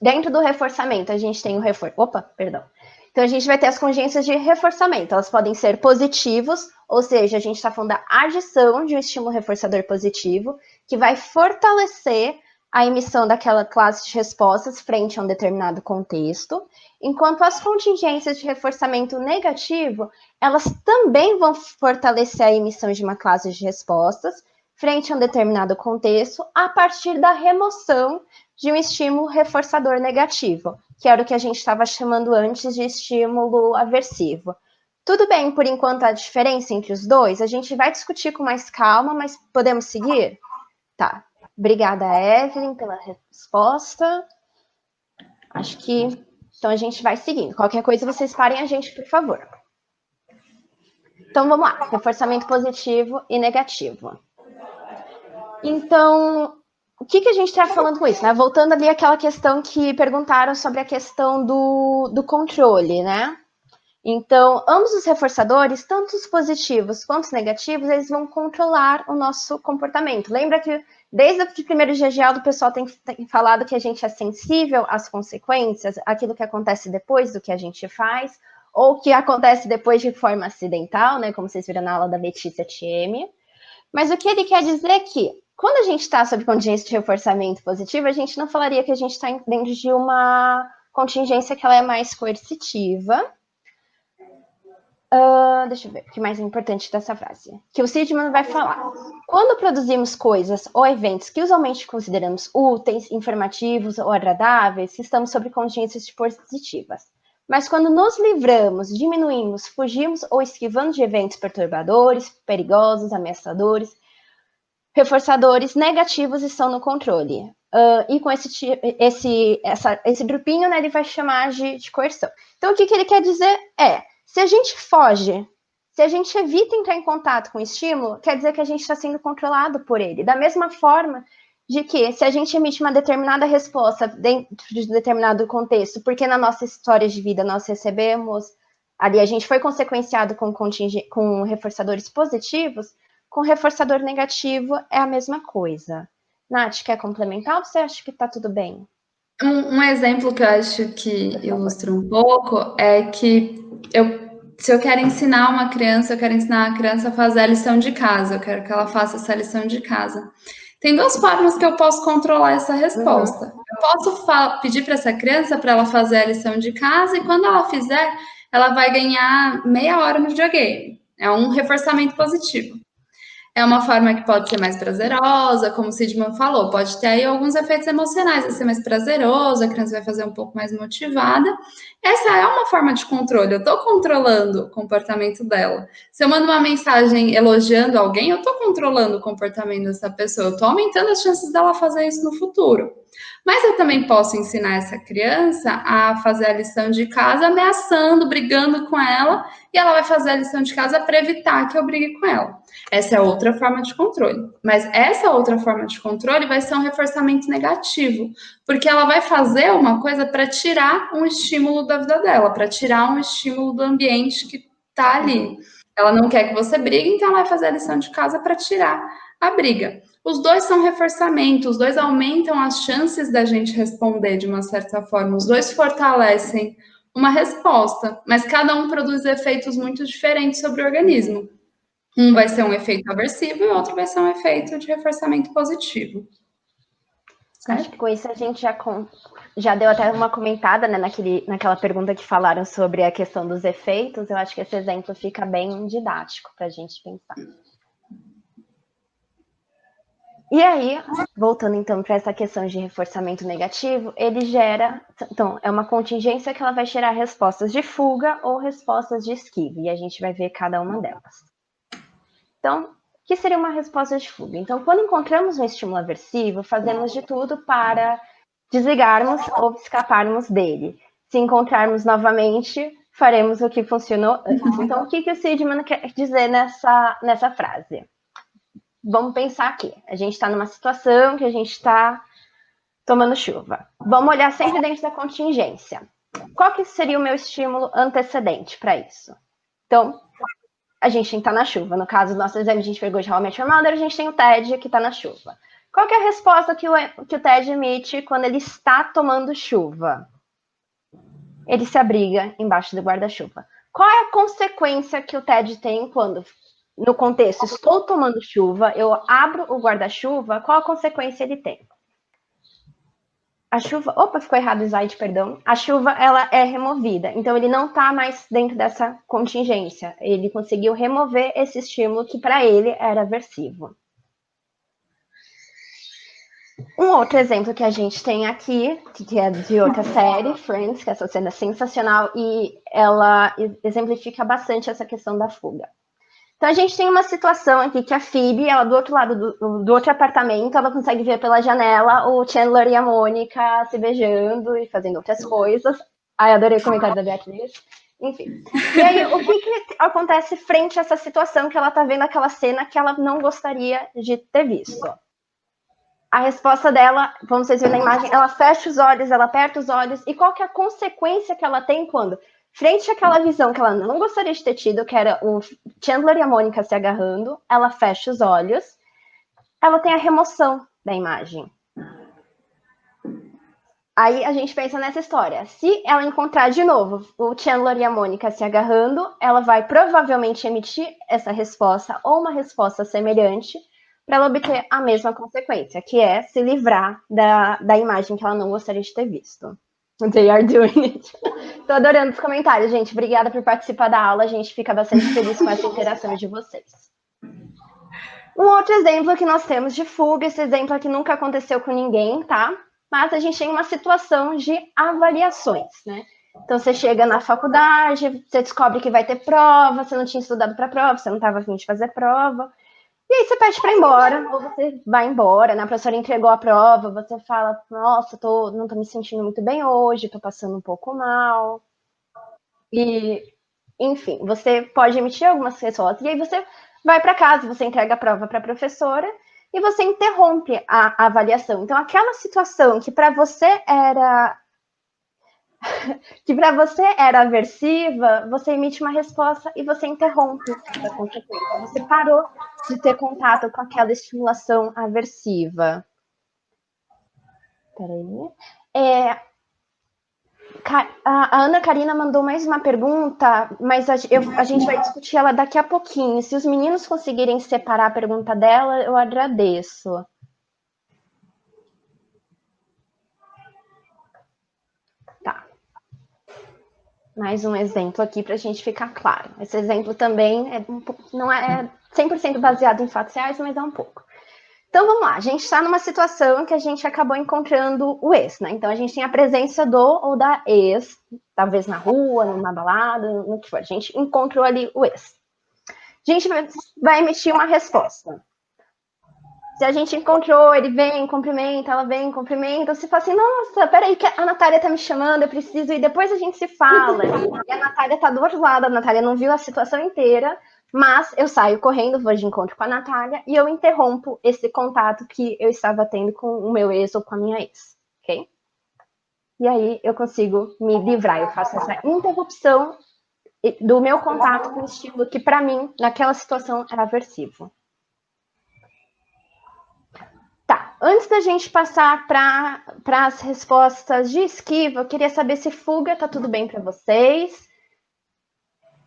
Dentro do reforçamento, a gente tem o Então, a gente vai ter as contingências de reforçamento. Elas podem ser positivos, ou seja, a gente está falando da adição de um estímulo reforçador positivo, que vai fortalecer a emissão daquela classe de respostas frente a um determinado contexto, enquanto as contingências de reforçamento negativo, elas também vão fortalecer a emissão de uma classe de respostas frente a um determinado contexto a partir da remoção de um estímulo reforçador negativo, que era o que a gente estava chamando antes de estímulo aversivo. Tudo bem, por enquanto, a diferença entre os dois? A gente vai discutir com mais calma, mas podemos seguir? Tá. Obrigada, Evelyn, pela resposta. Acho que... Então, a gente vai seguindo. Qualquer coisa, vocês parem a gente, por favor. Então, vamos lá. Reforçamento positivo e negativo. Então, o que a gente está falando com isso? Né? Voltando ali àquela questão que perguntaram sobre a questão do controle, né? Então, ambos os reforçadores, tanto os positivos quanto os negativos, eles vão controlar o nosso comportamento. Lembra que desde o primeiro dia de aula o pessoal tem falado que a gente é sensível às consequências, aquilo que acontece depois do que a gente faz, ou que acontece depois de forma acidental, né? Como vocês viram na aula da Letícia Thieme. Mas o que ele quer dizer é que, quando a gente está sob contingência de reforçamento positivo, a gente não falaria que a gente está dentro de uma contingência que ela é mais coercitiva. Deixa eu ver o que mais é importante dessa frase. Que o Seligman vai falar. Quando produzimos coisas ou eventos que usualmente consideramos úteis, informativos ou agradáveis, estamos sob contingências positivas. Mas quando nos livramos, diminuímos, fugimos ou esquivamos de eventos perturbadores, perigosos, ameaçadores, reforçadores negativos estão no controle. E com esse grupinho, né, ele vai chamar de coerção. Então, o que ele quer dizer é, se a gente foge, se a gente evita entrar em contato com o estímulo, quer dizer que a gente está sendo controlado por ele. Da mesma forma de que, se a gente emite uma determinada resposta dentro de um determinado contexto, porque na nossa história de vida nós recebemos, ali a gente foi consequenciado com reforçadores positivos, com reforçador negativo é a mesma coisa. Nath, quer complementar ou você acha que está tudo bem?
Um exemplo que eu acho que ilustra um pouco é que se eu quero ensinar uma criança, eu quero ensinar a criança a fazer a lição de casa, eu quero que ela faça essa lição de casa. Tem duas formas que eu posso controlar essa resposta. Eu posso pedir para essa criança para ela fazer a lição de casa e quando ela fizer, ela vai ganhar meia hora no videogame. É um reforçamento positivo. É uma forma que pode ser mais prazerosa, como o Seligman falou, pode ter aí alguns efeitos emocionais, vai ser mais prazeroso, a criança vai fazer um pouco mais motivada. Essa é uma forma de controle, eu estou controlando o comportamento dela. Se eu mando uma mensagem elogiando alguém, eu estou controlando o comportamento dessa pessoa, eu estou aumentando as chances dela fazer isso no futuro. Mas eu também posso ensinar essa criança a fazer a lição de casa ameaçando, brigando com ela, e ela vai fazer a lição de casa para evitar que eu brigue com ela. Essa é outra forma de controle. Mas essa outra forma de controle vai ser um reforçamento negativo, porque ela vai fazer uma coisa para tirar um estímulo da vida dela, para tirar um estímulo do ambiente que está ali. Ela não quer que você brigue, então ela vai fazer a lição de casa para tirar a briga. Os dois são reforçamento, os dois aumentam as chances da gente responder de uma certa forma, os dois fortalecem uma resposta, mas cada um produz efeitos muito diferentes sobre o organismo. Um vai ser um efeito aversivo e o outro vai ser um efeito de reforçamento positivo.
Certo? Acho que com isso a gente já deu até uma comentada, né, naquela pergunta que falaram sobre a questão dos efeitos. Eu acho que esse exemplo fica bem didático para a gente pensar. E aí, voltando então para essa questão de reforçamento negativo, ele gera, então, é uma contingência que ela vai gerar respostas de fuga ou respostas de esquiva, e a gente vai ver cada uma delas. Então, o que seria uma resposta de fuga? Então, quando encontramos um estímulo aversivo, fazemos de tudo para desligarmos ou escaparmos dele. Se encontrarmos novamente, faremos o que funcionou antes. Então, o que o Seligman quer dizer nessa frase? Vamos pensar aqui. A gente está numa situação que a gente está tomando chuva. Vamos olhar sempre dentro da contingência. Qual que seria o meu estímulo antecedente para isso? Então, a gente está na chuva. No caso do nosso exame, a gente pegou de How I Met Your Mother, a gente tem o Ted que está na chuva. Qual que é a resposta que o Ted emite quando ele está tomando chuva? Ele se abriga embaixo do guarda-chuva. Qual é a consequência que o Ted tem quando... No contexto, estou tomando chuva, eu abro o guarda-chuva, qual a consequência ele tem? a chuva... Opa, ficou errado o slide, perdão. A chuva, ela é removida. Então, ele não está mais dentro dessa contingência. Ele conseguiu remover esse estímulo que, para ele, era aversivo. Um outro exemplo que a gente tem aqui, que é de outra série, Friends, que essa cena é sensacional, e ela exemplifica bastante essa questão da fuga. Então, a gente tem uma situação aqui que a Phoebe, ela do outro lado do outro apartamento, ela consegue ver pela janela o Chandler e a Mônica se beijando e fazendo outras coisas. Ai, adorei o comentário da Beatriz. Enfim. E aí, o que acontece frente a essa situação que ela tá vendo aquela cena que ela não gostaria de ter visto? A resposta dela, como vocês verem na imagem, ela fecha os olhos, ela aperta os olhos, e qual que é a consequência que ela tem quando, frente àquela visão que ela não gostaria de ter tido, que era o Chandler e a Mônica se agarrando, ela fecha os olhos, ela tem a remoção da imagem. Aí a gente pensa nessa história. Se ela encontrar de novo o Chandler e a Mônica se agarrando, ela vai provavelmente emitir essa resposta, ou uma resposta semelhante, para ela obter a mesma consequência, que é se livrar da imagem que ela não gostaria de ter visto. They are doing it. Tô adorando os comentários, gente. Obrigada por participar da aula. A gente fica bastante feliz com essa interação de vocês. Um outro exemplo que nós temos de fuga, esse exemplo aqui nunca aconteceu com ninguém, tá? Mas a gente tem uma situação de avaliações, né? Então, você chega na faculdade, você descobre que vai ter prova, você não tinha estudado para prova, você não estava a fim de fazer prova. E aí você pede para ir embora, ou você vai embora, né? A professora entregou a prova, você fala, nossa, não tô me sentindo muito bem hoje, tô passando um pouco mal. E, enfim, você pode emitir algumas respostas, e aí você vai para casa, você entrega a prova para a professora, e você interrompe a avaliação. Então, aquela situação que para você era aversiva, você emite uma resposta e você interrompe essa consequência. Você parou de ter contato com aquela estimulação aversiva. Peraí. A Ana Karina mandou mais uma pergunta, mas a gente vai discutir ela daqui a pouquinho. Se os meninos conseguirem separar a pergunta dela, eu agradeço. Tá. Mais um exemplo aqui para a gente ficar claro. Esse exemplo também não é 100% baseado em fatos reais, mas é um pouco. Então, vamos lá. A gente está numa situação que a gente acabou encontrando o ex, né? Então, a gente tem a presença do ou da ex, talvez na rua, numa balada, no que for. A gente encontrou ali o ex. A gente vai emitir uma resposta. Se a gente encontrou, ele vem, cumprimenta, ela vem, cumprimenta, você fala assim, nossa, peraí que a Natália tá me chamando, eu preciso ir, depois a gente se fala. E a Natália tá do outro lado, a Natália não viu a situação inteira, mas eu saio correndo, vou de encontro com a Natália, e eu interrompo esse contato que eu estava tendo com o meu ex ou com a minha ex, ok? E aí eu consigo me livrar, eu faço essa interrupção do meu contato com o estímulo que para mim, naquela situação, era aversivo. Tá, antes da gente passar para as respostas de esquiva, eu queria saber se fuga tá tudo bem para vocês.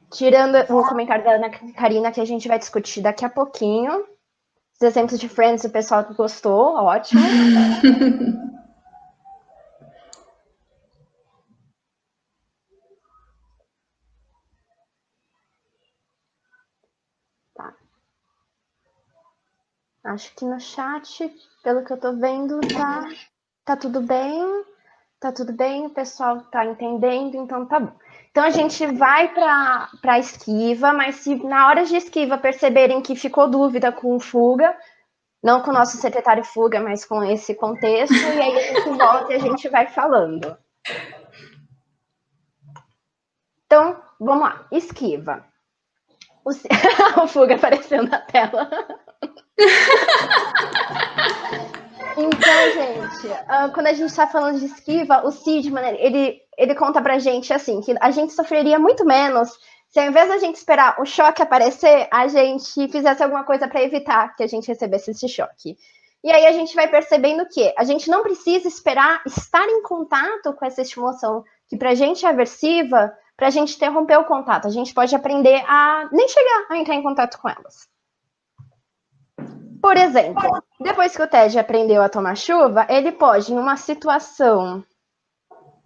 Tirando o comentário da Ana Karina, que a gente vai discutir daqui a pouquinho. Os exemplos de Friends, o pessoal gostou, ótimo. Tá. Acho que no chat, pelo que eu tô vendo, tá tudo bem. Tá tudo bem, o pessoal tá entendendo, então tá bom. Então a gente vai para a esquiva, mas se na hora de esquiva perceberem que ficou dúvida com fuga, não com o nosso secretário fuga, mas com esse contexto, e aí a gente volta e a gente vai falando. Então, vamos lá, esquiva. O fuga apareceu na tela. Então, gente, quando a gente está falando de esquiva, o Sidman, ele conta pra gente assim, que a gente sofreria muito menos se ao invés da gente esperar o choque aparecer, a gente fizesse alguma coisa para evitar que a gente recebesse esse choque. E aí a gente vai percebendo que a gente não precisa esperar estar em contato com essa estimulação que pra gente é aversiva, pra gente interromper o contato. A gente pode aprender a nem chegar a entrar em contato com elas. Por exemplo, depois que o Ted aprendeu a tomar chuva, ele pode, em uma situação...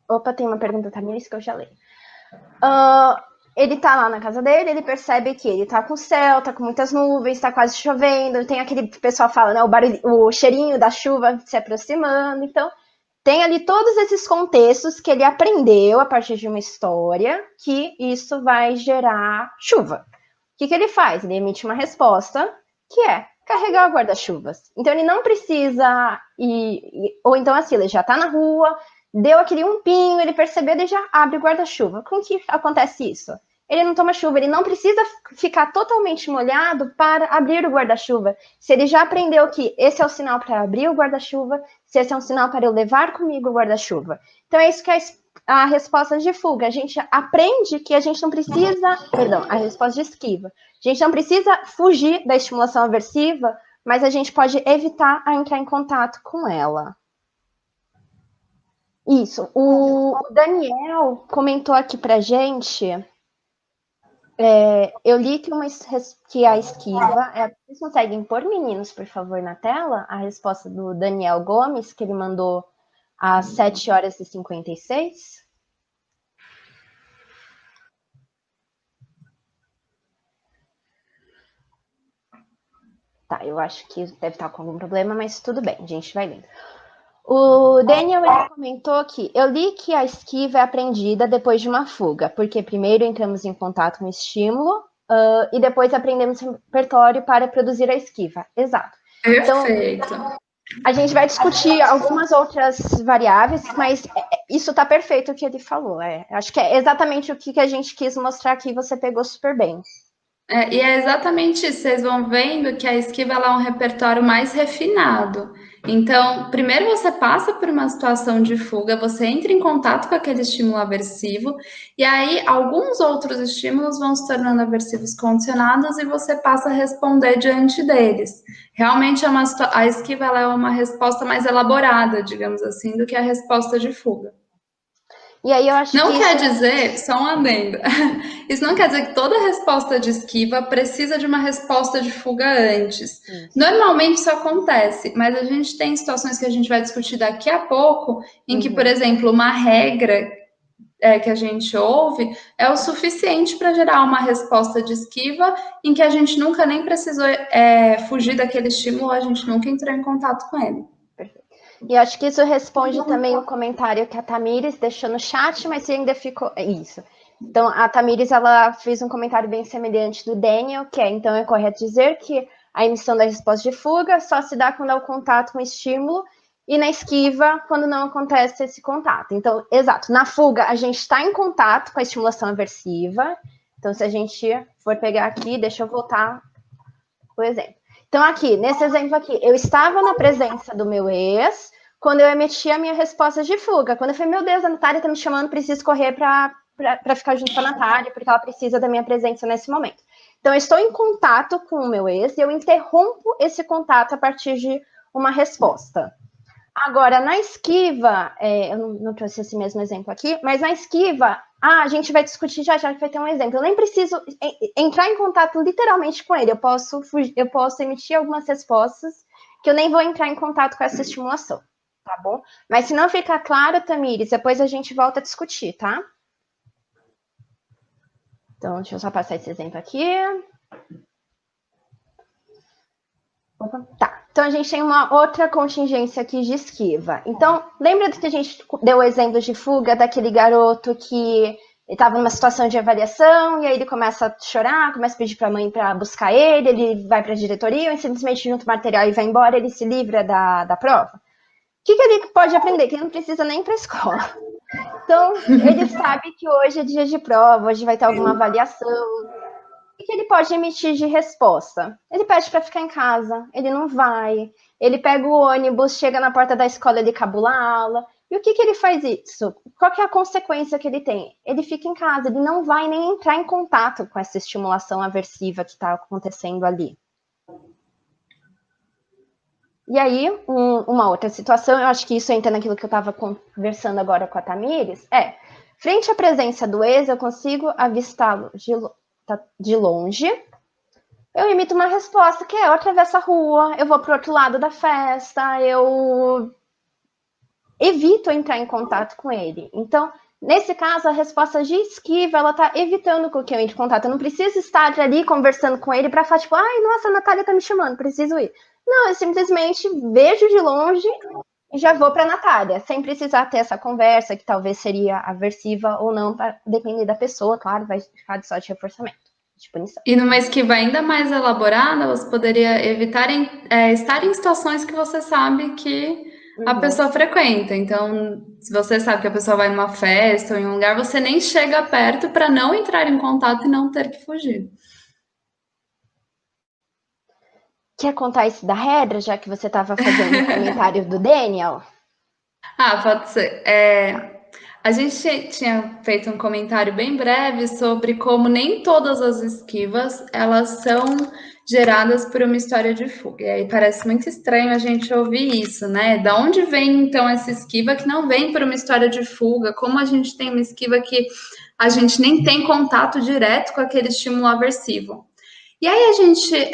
Opa, tem uma pergunta, Tamires, que eu já leio. Ele tá lá na casa dele, ele percebe que ele tá com o céu, tá com muitas nuvens, tá quase chovendo, tem aquele que o pessoal fala, né, o cheirinho da chuva se aproximando. Então, tem ali todos esses contextos que ele aprendeu a partir de uma história que isso vai gerar chuva. O que ele faz? Ele emite uma resposta que é carregar o guarda-chuvas. Então, ele não precisa ou então assim, ele já tá na rua, deu aquele umpinho, ele percebeu, ele já abre o guarda-chuva. Como que acontece isso? Ele não toma chuva, ele não precisa ficar totalmente molhado para abrir o guarda-chuva. Se ele já aprendeu que esse é o sinal para abrir o guarda-chuva, se esse é um sinal para eu levar comigo o guarda-chuva. Então é isso que é a resposta de fuga. A gente aprende que a gente não precisa... Perdão, a resposta de esquiva. A gente não precisa fugir da estimulação aversiva, mas a gente pode evitar a entrar em contato com ela. Isso. O Daniel comentou aqui pra gente... eu li que a esquiva... vocês conseguem pôr, meninos, por favor, na tela? A resposta do Daniel Gomes, que ele mandou às 7h56. Tá, eu acho que deve estar com algum problema, mas tudo bem, a gente vai lendo. O Daniel ele comentou que eu li que a esquiva é aprendida depois de uma fuga, porque primeiro entramos em contato com o estímulo e depois aprendemos o repertório para produzir a esquiva. Exato.
Perfeito.
Então, a gente vai discutir algumas outras variáveis, mas isso está perfeito o que ele falou. Acho que é exatamente o que a gente quis mostrar aqui, você pegou super bem.
E é exatamente isso, vocês vão vendo que a esquiva ela é um repertório mais refinado. Então, primeiro você passa por uma situação de fuga, você entra em contato com aquele estímulo aversivo, e aí alguns outros estímulos vão se tornando aversivos condicionados e você passa a responder diante deles. Realmente a esquiva ela é uma resposta mais elaborada, digamos assim, do que a resposta de fuga.
E aí eu acho
não
que
quer dizer, só um adendo, isso não quer dizer que toda resposta de esquiva precisa de uma resposta de fuga antes. Normalmente isso acontece, mas a gente tem situações que a gente vai discutir daqui a pouco, em que, por exemplo, uma regra que a gente ouve é o suficiente para gerar uma resposta de esquiva em que a gente nunca nem precisou fugir daquele estímulo, a gente nunca entrou em contato com ele.
E acho que isso responde também o comentário que a Tamires deixou no chat, mas ainda ficou... Isso. Então, a Tamires, ela fez um comentário bem semelhante do Daniel, que então é correto dizer que a emissão da resposta de fuga só se dá quando há o contato com o estímulo e na esquiva, quando não acontece esse contato. Então, exato, na fuga, a gente está em contato com a estimulação aversiva. Então, se a gente for pegar aqui, deixa eu voltar o exemplo. Então, aqui, nesse exemplo aqui, eu estava na presença do meu ex quando eu emiti a minha resposta de fuga. Quando eu falei, meu Deus, a Natália está me chamando, preciso correr para ficar junto com a Natália, porque ela precisa da minha presença nesse momento. Então, eu estou em contato com o meu ex e eu interrompo esse contato a partir de uma resposta. Agora, na esquiva, eu não trouxe esse mesmo exemplo aqui, mas na esquiva, a gente vai discutir já que vai ter um exemplo. Eu nem preciso entrar em contato literalmente com ele. Eu posso emitir algumas respostas que eu nem vou entrar em contato com essa estimulação, tá bom? Mas se não ficar claro, Tamires, depois a gente volta a discutir, tá? Então, deixa eu só passar esse exemplo aqui. Opa, tá. Então, a gente tem uma outra contingência aqui de esquiva. Então, lembra que a gente deu o exemplo de fuga daquele garoto que estava numa situação de avaliação, e aí ele começa a chorar, começa a pedir para a mãe para buscar ele vai para a diretoria, ou simplesmente junta o material e vai embora, ele se livra da prova? O que ele pode aprender? Que ele não precisa nem ir para a escola. Então, ele sabe que hoje é dia de prova, hoje vai ter alguma avaliação. O que ele pode emitir de resposta? Ele pede para ficar em casa, ele não vai, ele pega o ônibus, chega na porta da escola, ele cabula a aula. E o que ele faz isso? Qual que é a consequência que ele tem? Ele fica em casa, ele não vai nem entrar em contato com essa estimulação aversiva que está acontecendo ali. E aí, uma outra situação, eu acho que isso entra naquilo que eu estava conversando agora com a Tamires, frente à presença do ex, eu consigo avistá-lo de longe, eu imito uma resposta que é: eu atravesso a rua, eu vou para o outro lado da festa, eu evito entrar em contato com ele. Então, nesse caso, a resposta de esquiva, ela tá evitando com que eu entre em contato. Eu não preciso estar ali conversando com ele para falar, tipo, ai, nossa, a Natália tá me chamando, preciso ir. Não, eu simplesmente vejo de longe e já vou para a Natália, sem precisar ter essa conversa, que talvez seria aversiva ou não, para depender da pessoa, claro, vai ficar só de reforçamento, de punição.
E numa esquiva ainda mais elaborada, você poderia evitar estar em situações que você sabe que a pessoa frequenta. Então, se você sabe que a pessoa vai numa festa ou em um lugar, você nem chega perto para não entrar em contato e não ter que fugir.
Quer contar isso da regra, já que você estava fazendo um comentário do Daniel?
Pode ser. A gente tinha feito um comentário bem breve sobre como nem todas as esquivas elas são geradas por uma história de fuga. E aí parece muito estranho a gente ouvir isso, né? Da onde vem então essa esquiva que não vem por uma história de fuga? Como a gente tem uma esquiva que a gente nem tem contato direto com aquele estímulo aversivo? E aí a gente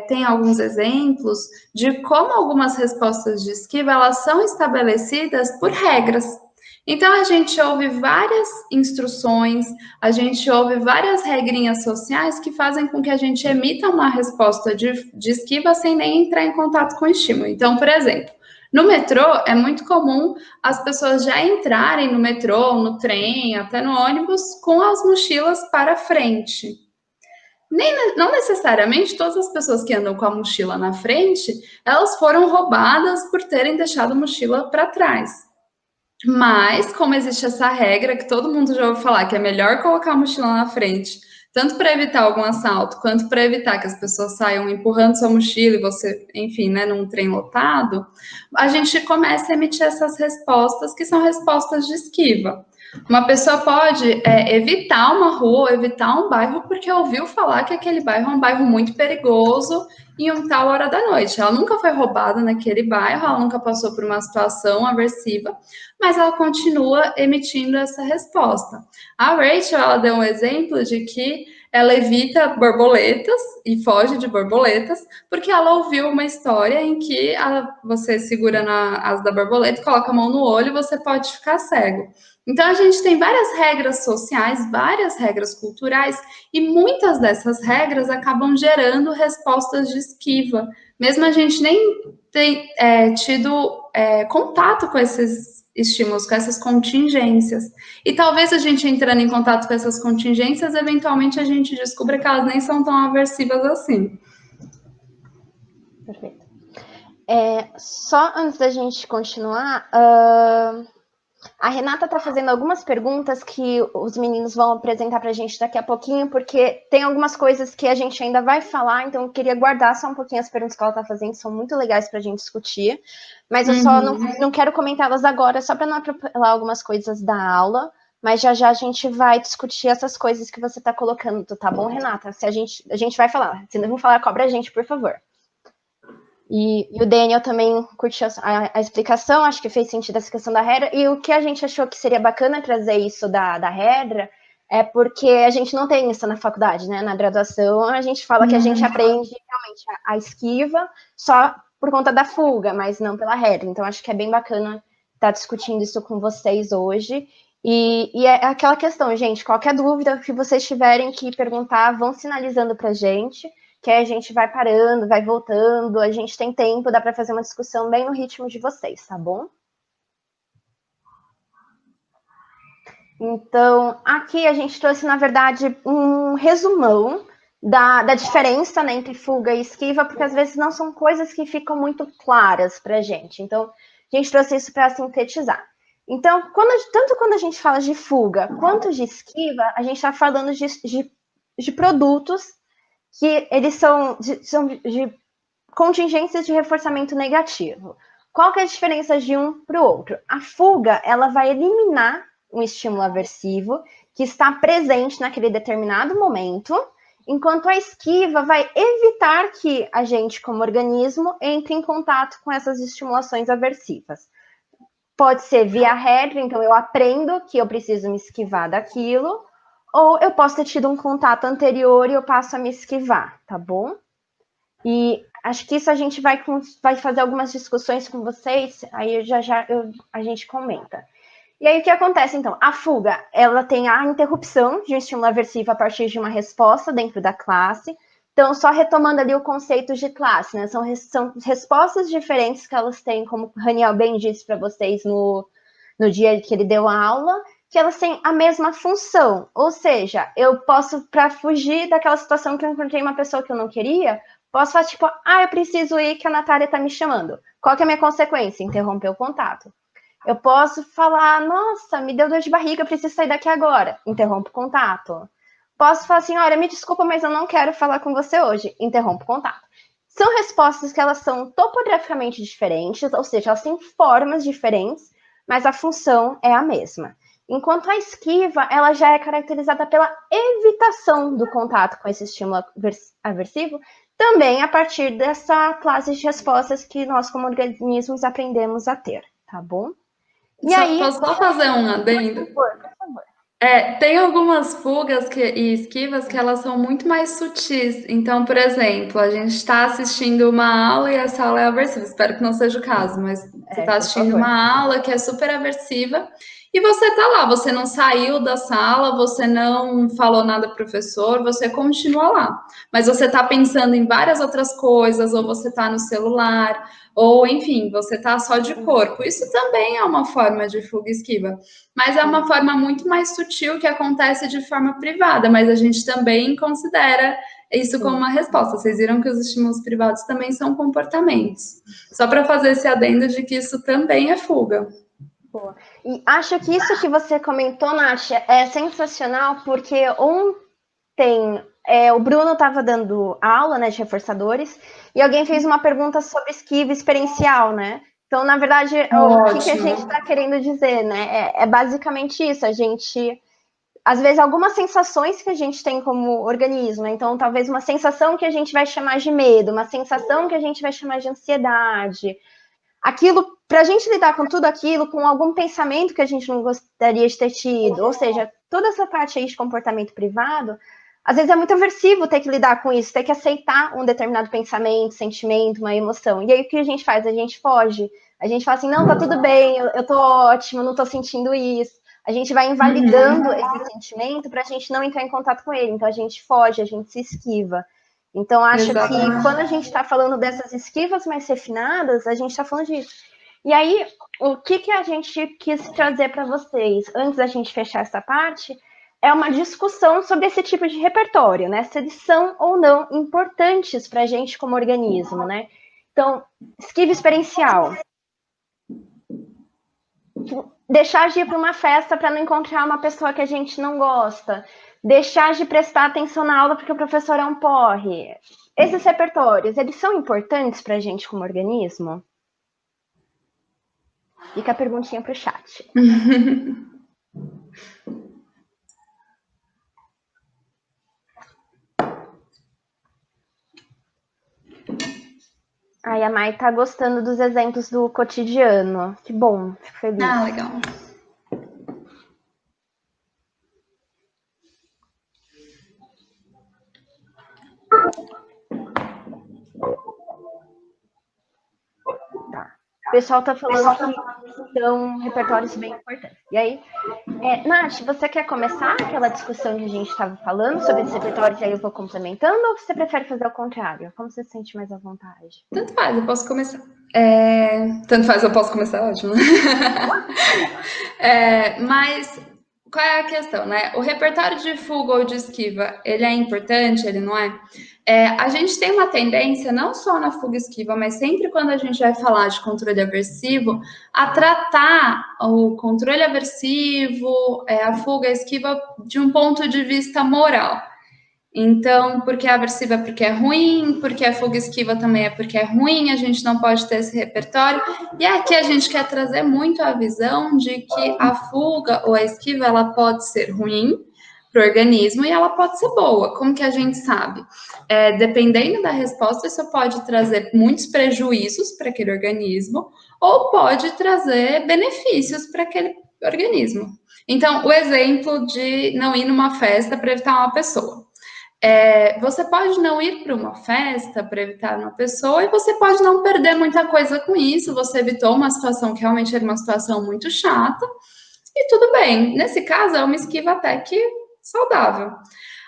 tem alguns exemplos de como algumas respostas de esquiva elas são estabelecidas por regras. Então a gente ouve várias instruções, a gente ouve várias regrinhas sociais que fazem com que a gente emita uma resposta de esquiva sem nem entrar em contato com o estímulo. Então, por exemplo, no metrô é muito comum as pessoas já entrarem no metrô, no trem, até no ônibus, com as mochilas para frente. Não necessariamente todas as pessoas que andam com a mochila na frente, elas foram roubadas por terem deixado a mochila para trás. Mas, como existe essa regra que todo mundo já ouviu falar, que é melhor colocar a mochila na frente, tanto para evitar algum assalto, quanto para evitar que as pessoas saiam empurrando sua mochila e você, enfim, né, num trem lotado, a gente começa a emitir essas respostas que são respostas de esquiva. Uma pessoa pode evitar uma rua, evitar um bairro, porque ouviu falar que aquele bairro é um bairro muito perigoso em uma tal hora da noite. Ela nunca foi roubada naquele bairro, ela nunca passou por uma situação aversiva, mas ela continua emitindo essa resposta. A Rachel, ela deu um exemplo de que ela evita borboletas e foge de borboletas, porque ela ouviu uma história em que você segura na asa da borboleta, coloca a mão no olho e você pode ficar cego. Então, a gente tem várias regras sociais, várias regras culturais, e muitas dessas regras acabam gerando respostas de esquiva, mesmo a gente nem tem tido contato com esses estímulos, com essas contingências. E talvez a gente entrando em contato com essas contingências, eventualmente a gente descubra que elas nem são tão aversivas assim.
Perfeito. Só antes da gente continuar, a Renata está fazendo algumas perguntas que os meninos vão apresentar para a gente daqui a pouquinho, porque tem algumas coisas que a gente ainda vai falar, então eu queria guardar só um pouquinho as perguntas que ela está fazendo, são muito legais para a gente discutir, mas eu só não quero comentá-las agora, só para não atropelar algumas coisas da aula, mas já já a gente vai discutir essas coisas que você está colocando, tá bom, Renata? Se a gente vai falar, se não vão falar, cobra a gente, por favor. E o Daniel também curtiu a explicação, acho que fez sentido essa questão da regra. E o que a gente achou que seria bacana trazer isso da regra é porque a gente não tem isso na faculdade, né? Na graduação, a gente fala que a gente aprende realmente a esquiva só por conta da fuga, mas não pela regra. Então, acho que é bem bacana estar discutindo isso com vocês hoje. E é aquela questão, gente, qualquer dúvida que vocês tiverem que perguntar, vão sinalizando para a gente, que aí a gente vai parando, vai voltando, a gente tem tempo, dá para fazer uma discussão bem no ritmo de vocês, tá bom? Então, aqui a gente trouxe, na verdade, um resumão da diferença, né, entre fuga e esquiva, porque às vezes não são coisas que ficam muito claras para a gente. Então, a gente trouxe isso para sintetizar. Então, tanto quando a gente fala de fuga quanto de esquiva, a gente está falando de produtos que eles são de contingências de reforçamento negativo. Qual que é a diferença de um para o outro? A fuga, ela vai eliminar um estímulo aversivo que está presente naquele determinado momento, enquanto a esquiva vai evitar que a gente, como organismo, entre em contato com essas estimulações aversivas. Pode ser via regra, então eu aprendo que eu preciso me esquivar daquilo, ou eu posso ter tido um contato anterior e eu passo a me esquivar, tá bom? E acho que isso a gente vai fazer algumas discussões com vocês, aí a gente comenta. E aí o que acontece, então? A fuga, ela tem a interrupção de um estímulo aversivo a partir de uma resposta dentro da classe. Então, só retomando ali o conceito de classe, né? São respostas diferentes que elas têm, como o Raniel bem disse para vocês no dia que ele deu a aula, que elas têm a mesma função. Ou seja, eu posso, para fugir daquela situação que eu encontrei uma pessoa que eu não queria, posso falar, tipo, eu preciso ir que a Natália está me chamando. Qual que é a minha consequência? Interromper o contato. Eu posso falar, nossa, me deu dor de barriga, preciso sair daqui agora. Interrompo o contato. Posso falar assim, olha, me desculpa, mas eu não quero falar com você hoje. Interrompo o contato. São respostas que elas são topograficamente diferentes, ou seja, elas têm formas diferentes, mas a função é a mesma. Enquanto a esquiva, ela já é caracterizada pela evitação do contato com esse estímulo aversivo, também a partir dessa classe de respostas que nós, como organismos, aprendemos a ter, tá bom?
E aí... Posso só fazer um adendo?
Por favor.
Tem algumas fugas e esquivas que elas são muito mais sutis. Então, por exemplo, a gente está assistindo uma aula e essa aula é aversiva. Espero que não seja o caso, mas você está assistindo uma aula que é super aversiva e você está lá, você não saiu da sala, você não falou nada pro professor, você continua lá. Mas você está pensando em várias outras coisas, ou você está no celular, ou enfim, você está só de corpo. Isso também é uma forma de fuga esquiva. Mas é uma forma muito mais sutil que acontece de forma privada, mas a gente também considera isso como uma resposta. Vocês viram que os estímulos privados também são comportamentos. Só para fazer esse adendo de que isso também é fuga.
Boa. E acho que isso que você comentou, Nath, é sensacional, porque ontem o Bruno estava dando aula, né, de reforçadores, e alguém fez uma pergunta sobre esquiva experiencial, né? Então, na verdade, o que a gente está querendo dizer, né? É basicamente isso, a gente... Às vezes, algumas sensações que a gente tem como organismo, né? Então, talvez uma sensação que a gente vai chamar de medo, uma sensação que a gente vai chamar de ansiedade. Aquilo, para a gente lidar com tudo aquilo, com algum pensamento que a gente não gostaria de ter tido, ou seja, toda essa parte aí de comportamento privado, às vezes é muito aversivo ter que lidar com isso, ter que aceitar um determinado pensamento, sentimento, uma emoção. E aí o que a gente faz? A gente foge. A gente fala assim, não, tá tudo bem, eu tô ótimo, não tô sentindo isso. A gente vai invalidando esse sentimento para a gente não entrar em contato com ele. Então a gente foge, a gente se esquiva. Então acho que quando a gente está falando dessas esquivas mais refinadas, a gente está falando disso. E aí, o que a gente quis trazer para vocês, antes da gente fechar essa parte, é uma discussão sobre esse tipo de repertório, né? Se eles são ou não importantes para a gente como organismo, né? Então, esquiva experiencial. Deixar de ir para uma festa para não encontrar uma pessoa que a gente não gosta. Deixar de prestar atenção na aula porque o professor é um porre. Esses repertórios, eles são importantes para a gente como organismo? Fica a perguntinha para o chat. Ai, a Mai tá gostando dos exemplos do cotidiano. Que bom, fico feliz.
Legal.
Tá. O pessoal tá falando que são repertórios bem importantes. E aí, Nath, você quer começar aquela discussão que a gente estava falando sobre esses repertórios e aí eu vou complementando, ou você prefere fazer o contrário? Como você se sente mais à vontade?
Tanto faz, eu posso começar. Tanto faz, eu posso começar, ótimo. Mas qual é a questão, né? O repertório de fuga ou de esquiva, ele é importante, ele não é? A gente tem uma tendência, não só na fuga esquiva, mas sempre quando a gente vai falar de controle aversivo, a tratar o controle aversivo, a fuga, a esquiva, de um ponto de vista moral. Então, porque a aversiva é porque é ruim, porque a fuga esquiva também é porque é ruim, a gente não pode ter esse repertório. E aqui a gente quer trazer muito a visão de que a fuga ou a esquiva, ela pode ser ruim para o organismo e ela pode ser boa. Como que a gente sabe? Dependendo da resposta, isso pode trazer muitos prejuízos para aquele organismo ou pode trazer benefícios para aquele organismo. Então, o exemplo de não ir numa festa para evitar uma pessoa. Você pode não ir para uma festa para evitar uma pessoa e você pode não perder muita coisa com isso. Você evitou uma situação que realmente era uma situação muito chata e tudo bem. Nesse caso, é uma esquiva até que saudável.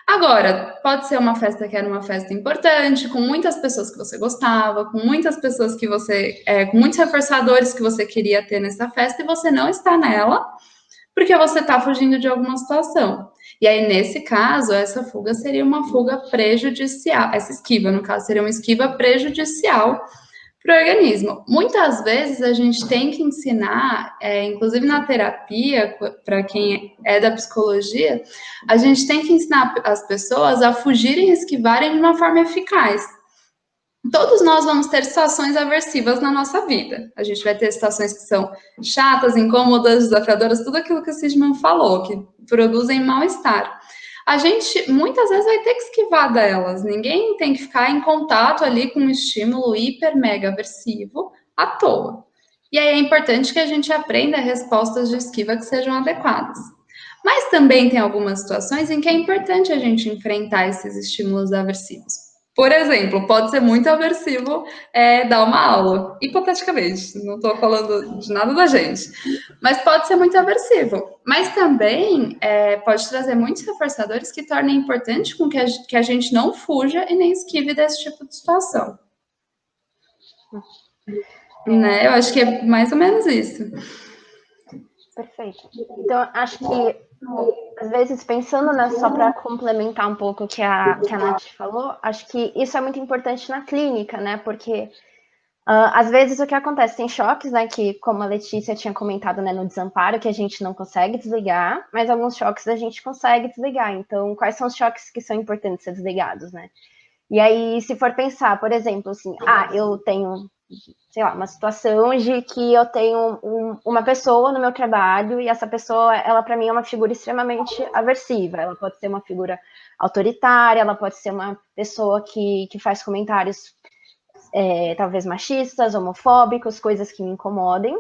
Agora, pode ser uma festa que era uma festa importante, com muitas pessoas que você gostava, com muitas pessoas que você... com muitos reforçadores que você queria ter nessa festa e você não está nela porque você está fugindo de alguma situação. E aí, nesse caso, essa fuga seria uma fuga prejudicial. Essa esquiva, no caso, seria uma esquiva prejudicial para o organismo. Muitas vezes a gente tem que ensinar, inclusive na terapia, para quem é da psicologia, a gente tem que ensinar as pessoas a fugirem e esquivarem de uma forma eficaz. Todos nós vamos ter situações aversivas na nossa vida. A gente vai ter situações que são chatas, incômodas, desafiadoras, tudo aquilo que o Sidman falou, que produzem mal-estar. A gente, muitas vezes, vai ter que esquivar delas. Ninguém tem que ficar em contato ali com um estímulo hiper, mega aversivo à toa. E aí é importante que a gente aprenda respostas de esquiva que sejam adequadas. Mas também tem algumas situações em que é importante a gente enfrentar esses estímulos aversivos. Por exemplo, pode ser muito aversivo dar uma aula, hipoteticamente, não estou falando de nada da gente, mas pode ser muito aversivo. Mas também pode trazer muitos reforçadores que tornem importante com que a gente não fuja e nem esquive desse tipo de situação. Né? Eu acho que é mais ou menos isso.
Perfeito. Então, acho que, às vezes, pensando, né, só para complementar um pouco o que a Nath falou, acho que isso é muito importante na clínica, né, porque, às vezes, o que acontece, tem choques, né, que, como a Letícia tinha comentado, né, no desamparo, que a gente não consegue desligar, mas alguns choques a gente consegue desligar. Então, quais são os choques que são importantes ser desligados, né? E aí, se for pensar, por exemplo, assim, eu tenho... sei lá, uma situação de que eu tenho uma pessoa no meu trabalho e essa pessoa, ela para mim é uma figura extremamente aversiva. Ela pode ser uma figura autoritária, ela pode ser uma pessoa que faz comentários talvez machistas, homofóbicos, coisas que me incomodem.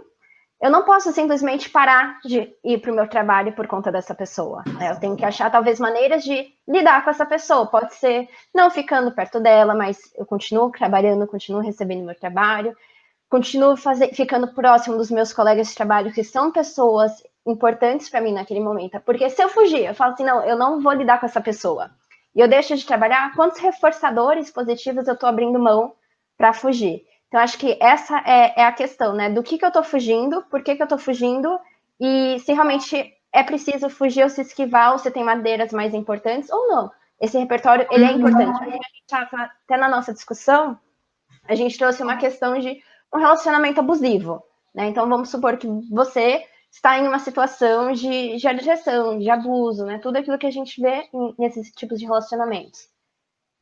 Eu não posso simplesmente parar de ir para o meu trabalho por conta dessa pessoa, né? Eu tenho que achar, talvez, maneiras de lidar com essa pessoa. Pode ser não ficando perto dela, mas eu continuo trabalhando, continuo recebendo meu trabalho, continuo ficando próximo dos meus colegas de trabalho, que são pessoas importantes para mim naquele momento. Porque se eu fugir, eu falo assim, não, eu não vou lidar com essa pessoa, e eu deixo de trabalhar, quantos reforçadores positivos eu estou abrindo mão para fugir? Então, acho que essa é a questão, né? Do que eu estou fugindo, por que eu estou fugindo, e se realmente é preciso fugir ou se esquivar, ou se tem madeiras mais importantes ou não. Esse repertório, ele é importante. A gente estava até na nossa discussão, a gente trouxe uma questão de um relacionamento abusivo, né? Então, vamos supor que você está em uma situação de agressão, de abuso, né? Tudo aquilo que a gente vê nesses tipos de relacionamentos.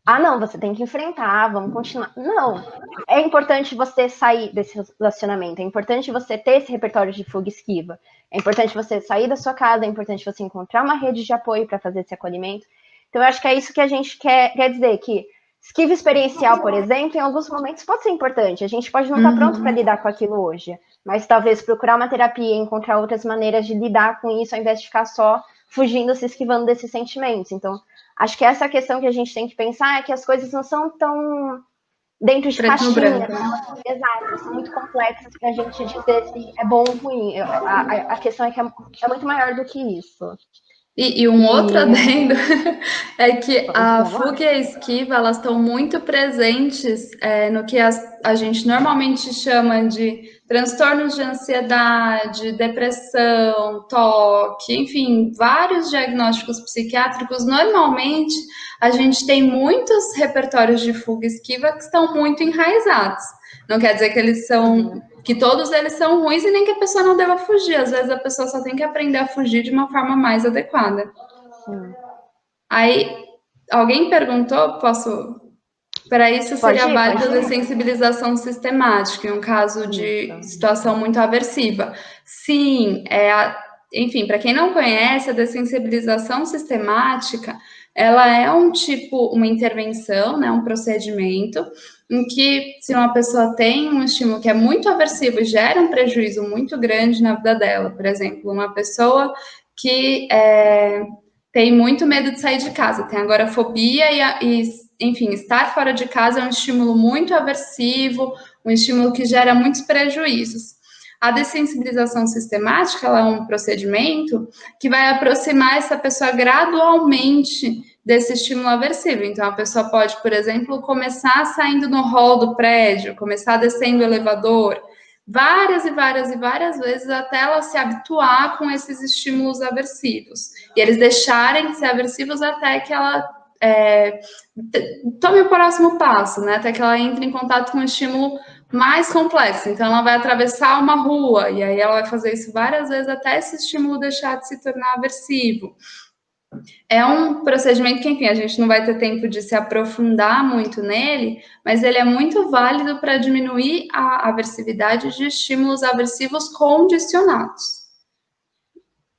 Não, você tem que enfrentar, vamos continuar. Não, é importante você sair desse relacionamento, é importante você ter esse repertório de fuga e esquiva, é importante você sair da sua casa, é importante você encontrar uma rede de apoio para fazer esse acolhimento. Então, eu acho que é isso que a gente quer dizer, que esquiva experiencial, por exemplo, em alguns momentos pode ser importante, a gente pode não estar pronto para lidar com aquilo hoje, mas talvez procurar uma terapia, encontrar outras maneiras de lidar com isso, ao invés de ficar só fugindo, se esquivando desses sentimentos. Então, acho que essa questão que a gente tem que pensar é que as coisas não são tão dentro de caixinhas, exato, são muito complexas para a gente dizer se é bom ou ruim. A questão é que é muito maior do que isso.
E um outro adendo é que a fuga e a esquiva, elas estão muito presentes no que a gente normalmente chama de transtornos de ansiedade, depressão, toque, enfim, vários diagnósticos psiquiátricos. Normalmente, a gente tem muitos repertórios de fuga e esquiva que estão muito enraizados. Não quer dizer que eles são... que todos eles são ruins e nem que a pessoa não deva fugir. Às vezes a pessoa só tem que aprender a fugir de uma forma mais adequada. Aí, alguém perguntou, para isso seria válido a dessensibilização sistemática, em um caso de situação muito aversiva. Sim, enfim, para quem não conhece, a dessensibilização sistemática, ela é uma intervenção, né, um procedimento em que, se uma pessoa tem um estímulo que é muito aversivo e gera um prejuízo muito grande na vida dela, por exemplo, uma pessoa que tem muito medo de sair de casa, tem agorafobia enfim, estar fora de casa é um estímulo muito aversivo, um estímulo que gera muitos prejuízos. A dessensibilização sistemática, ela é um procedimento que vai aproximar essa pessoa gradualmente desse estímulo aversivo. Então, a pessoa pode, por exemplo, começar saindo no hall do prédio, começar descendo o elevador, várias e várias e várias vezes até ela se habituar com esses estímulos aversivos. E eles deixarem de ser aversivos até que ela tome o próximo passo, né? Até que ela entre em contato com um estímulo mais complexo. Então, ela vai atravessar uma rua, e aí ela vai fazer isso várias vezes até esse estímulo deixar de se tornar aversivo. É um procedimento que, enfim, a gente não vai ter tempo de se aprofundar muito nele, mas ele é muito válido para diminuir a aversividade de estímulos aversivos condicionados.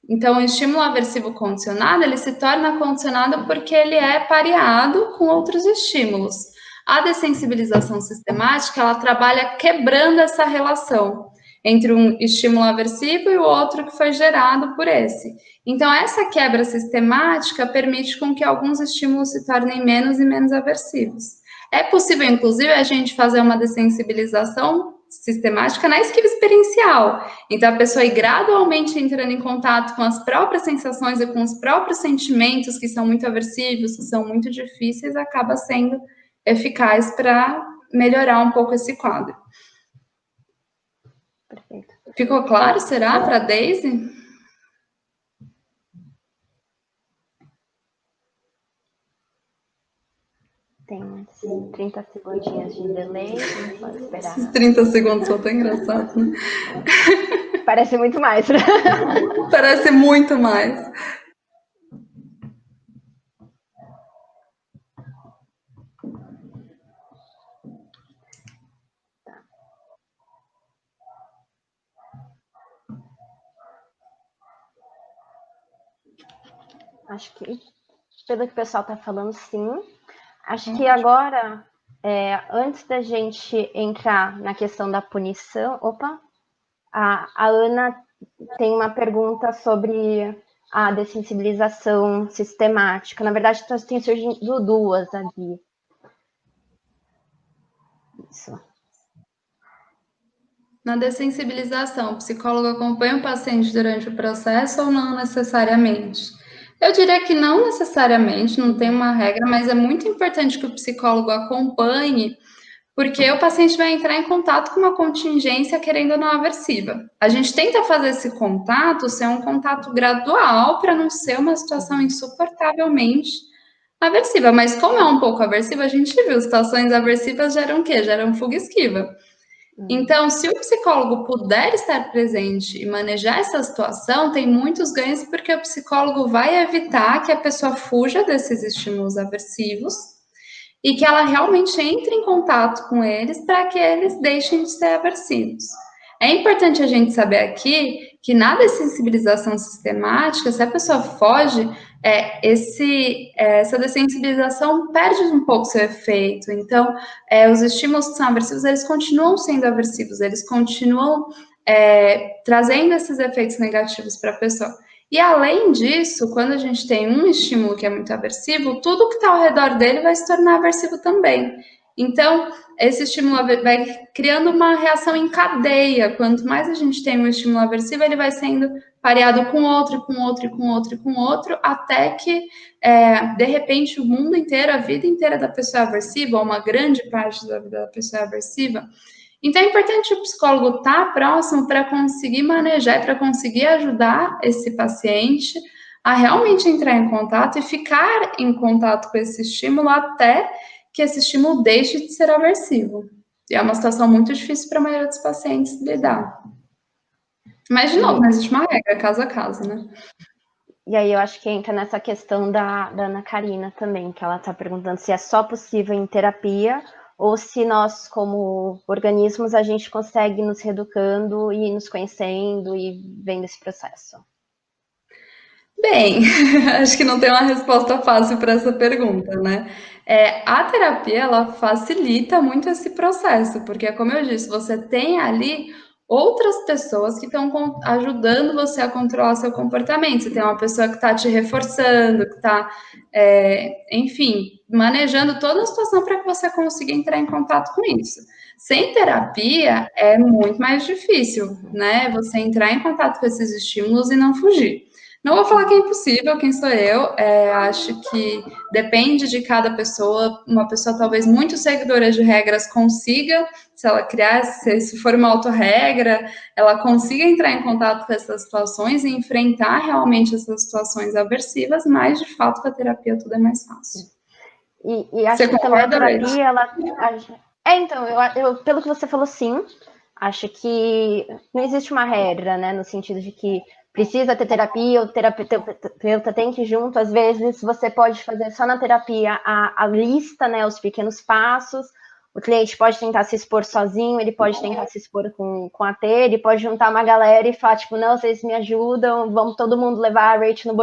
Então, o estímulo aversivo condicionado, ele se torna condicionado porque ele é pareado com outros estímulos. A dessensibilização sistemática, ela trabalha quebrando essa relação entre um estímulo aversivo e o outro que foi gerado por esse. Então, essa quebra sistemática permite com que alguns estímulos se tornem menos e menos aversivos. É possível, inclusive, a gente fazer uma dessensibilização sistemática na esquiva experiencial. Então, a pessoa ir gradualmente entrando em contato com as próprias sensações e com os próprios sentimentos que são muito aversivos, que são muito difíceis, acaba sendo eficaz para melhorar um pouco esse quadro.
Perfeito.
Ficou claro, será, para a Daisy?
Tem uns 30 segundinhos de delay, pode esperar.
Esses 30 segundos são tão engraçados, né?
Parece muito mais.
Parece muito mais.
Acho que, pelo que o pessoal está falando, sim. Acho que agora, antes da gente entrar na questão da punição... Opa! A Ana tem uma pergunta sobre a dessensibilização sistemática. Na verdade, tem surgindo duas aqui. Isso.
Na dessensibilização, o psicólogo acompanha o paciente durante o processo ou não necessariamente? Eu diria que não necessariamente, não tem uma regra, mas é muito importante que o psicólogo acompanhe, porque o paciente vai entrar em contato com uma contingência, querendo ou não, aversiva. A gente tenta fazer esse contato ser um contato gradual, para não ser uma situação insuportavelmente aversiva. Mas como é um pouco aversiva, a gente viu, situações aversivas geram o quê? Geram fuga e esquiva. Então, se o psicólogo puder estar presente e manejar essa situação, tem muitos ganhos, porque o psicólogo vai evitar que a pessoa fuja desses estímulos aversivos e que ela realmente entre em contato com eles para que eles deixem de ser aversivos. É importante a gente saber aqui que na dessensibilização sistemática, se a pessoa foge, essa dessensibilização perde um pouco seu efeito. Então, os estímulos que são aversivos, eles continuam sendo aversivos, eles continuam trazendo esses efeitos negativos para a pessoa. E além disso, quando a gente tem um estímulo que é muito aversivo, tudo que está ao redor dele vai se tornar aversivo também. Então, esse estímulo vai criando uma reação em cadeia. Quanto mais a gente tem um estímulo aversivo, ele vai sendo pareado com outro, com outro, com outro, com outro, até que, de repente, o mundo inteiro, a vida inteira da pessoa é aversiva, ou uma grande parte da vida da pessoa é aversiva. Então, é importante o psicólogo estar próximo para conseguir manejar, para conseguir ajudar esse paciente a realmente entrar em contato e ficar em contato com esse estímulo até que esse estímulo deixe de ser aversivo. E é uma situação muito difícil para a maioria dos pacientes lidar. Mas, de novo, não existe uma regra, caso a caso, né?
E aí eu acho que entra nessa questão da Ana Karina também, que ela está perguntando se é só possível em terapia ou se nós, como organismos, a gente consegue nos reeducando e nos conhecendo e vendo esse processo.
Bem, acho que não tem uma resposta fácil para essa pergunta, né? A terapia, ela facilita muito esse processo, porque, como eu disse, você tem ali outras pessoas que estão ajudando você a controlar seu comportamento. Você tem uma pessoa que está te reforçando, que está, enfim, manejando toda a situação para que você consiga entrar em contato com isso. Sem terapia, é muito mais difícil, né? Você entrar em contato com esses estímulos e não fugir. Não vou falar que é impossível, quem sou eu. Acho que depende de cada pessoa. Uma pessoa talvez muito seguidora de regras consiga, se ela criar, se for uma autorregra, ela consiga entrar em contato com essas situações e enfrentar realmente essas situações aversivas, mas de fato com a terapia tudo é mais fácil.
E acho que também a terapia, então, pelo que você falou, sim. Acho que não existe uma regra, né? No sentido de que precisa ter terapia, o terapeuta tem que ir junto. Às vezes você pode fazer só na terapia a lista, né? Os pequenos passos. O cliente pode tentar se expor sozinho, ele pode tentar se expor com a T, ele pode juntar uma galera e falar, tipo, não, vocês me ajudam, vamos todo mundo levar a rate no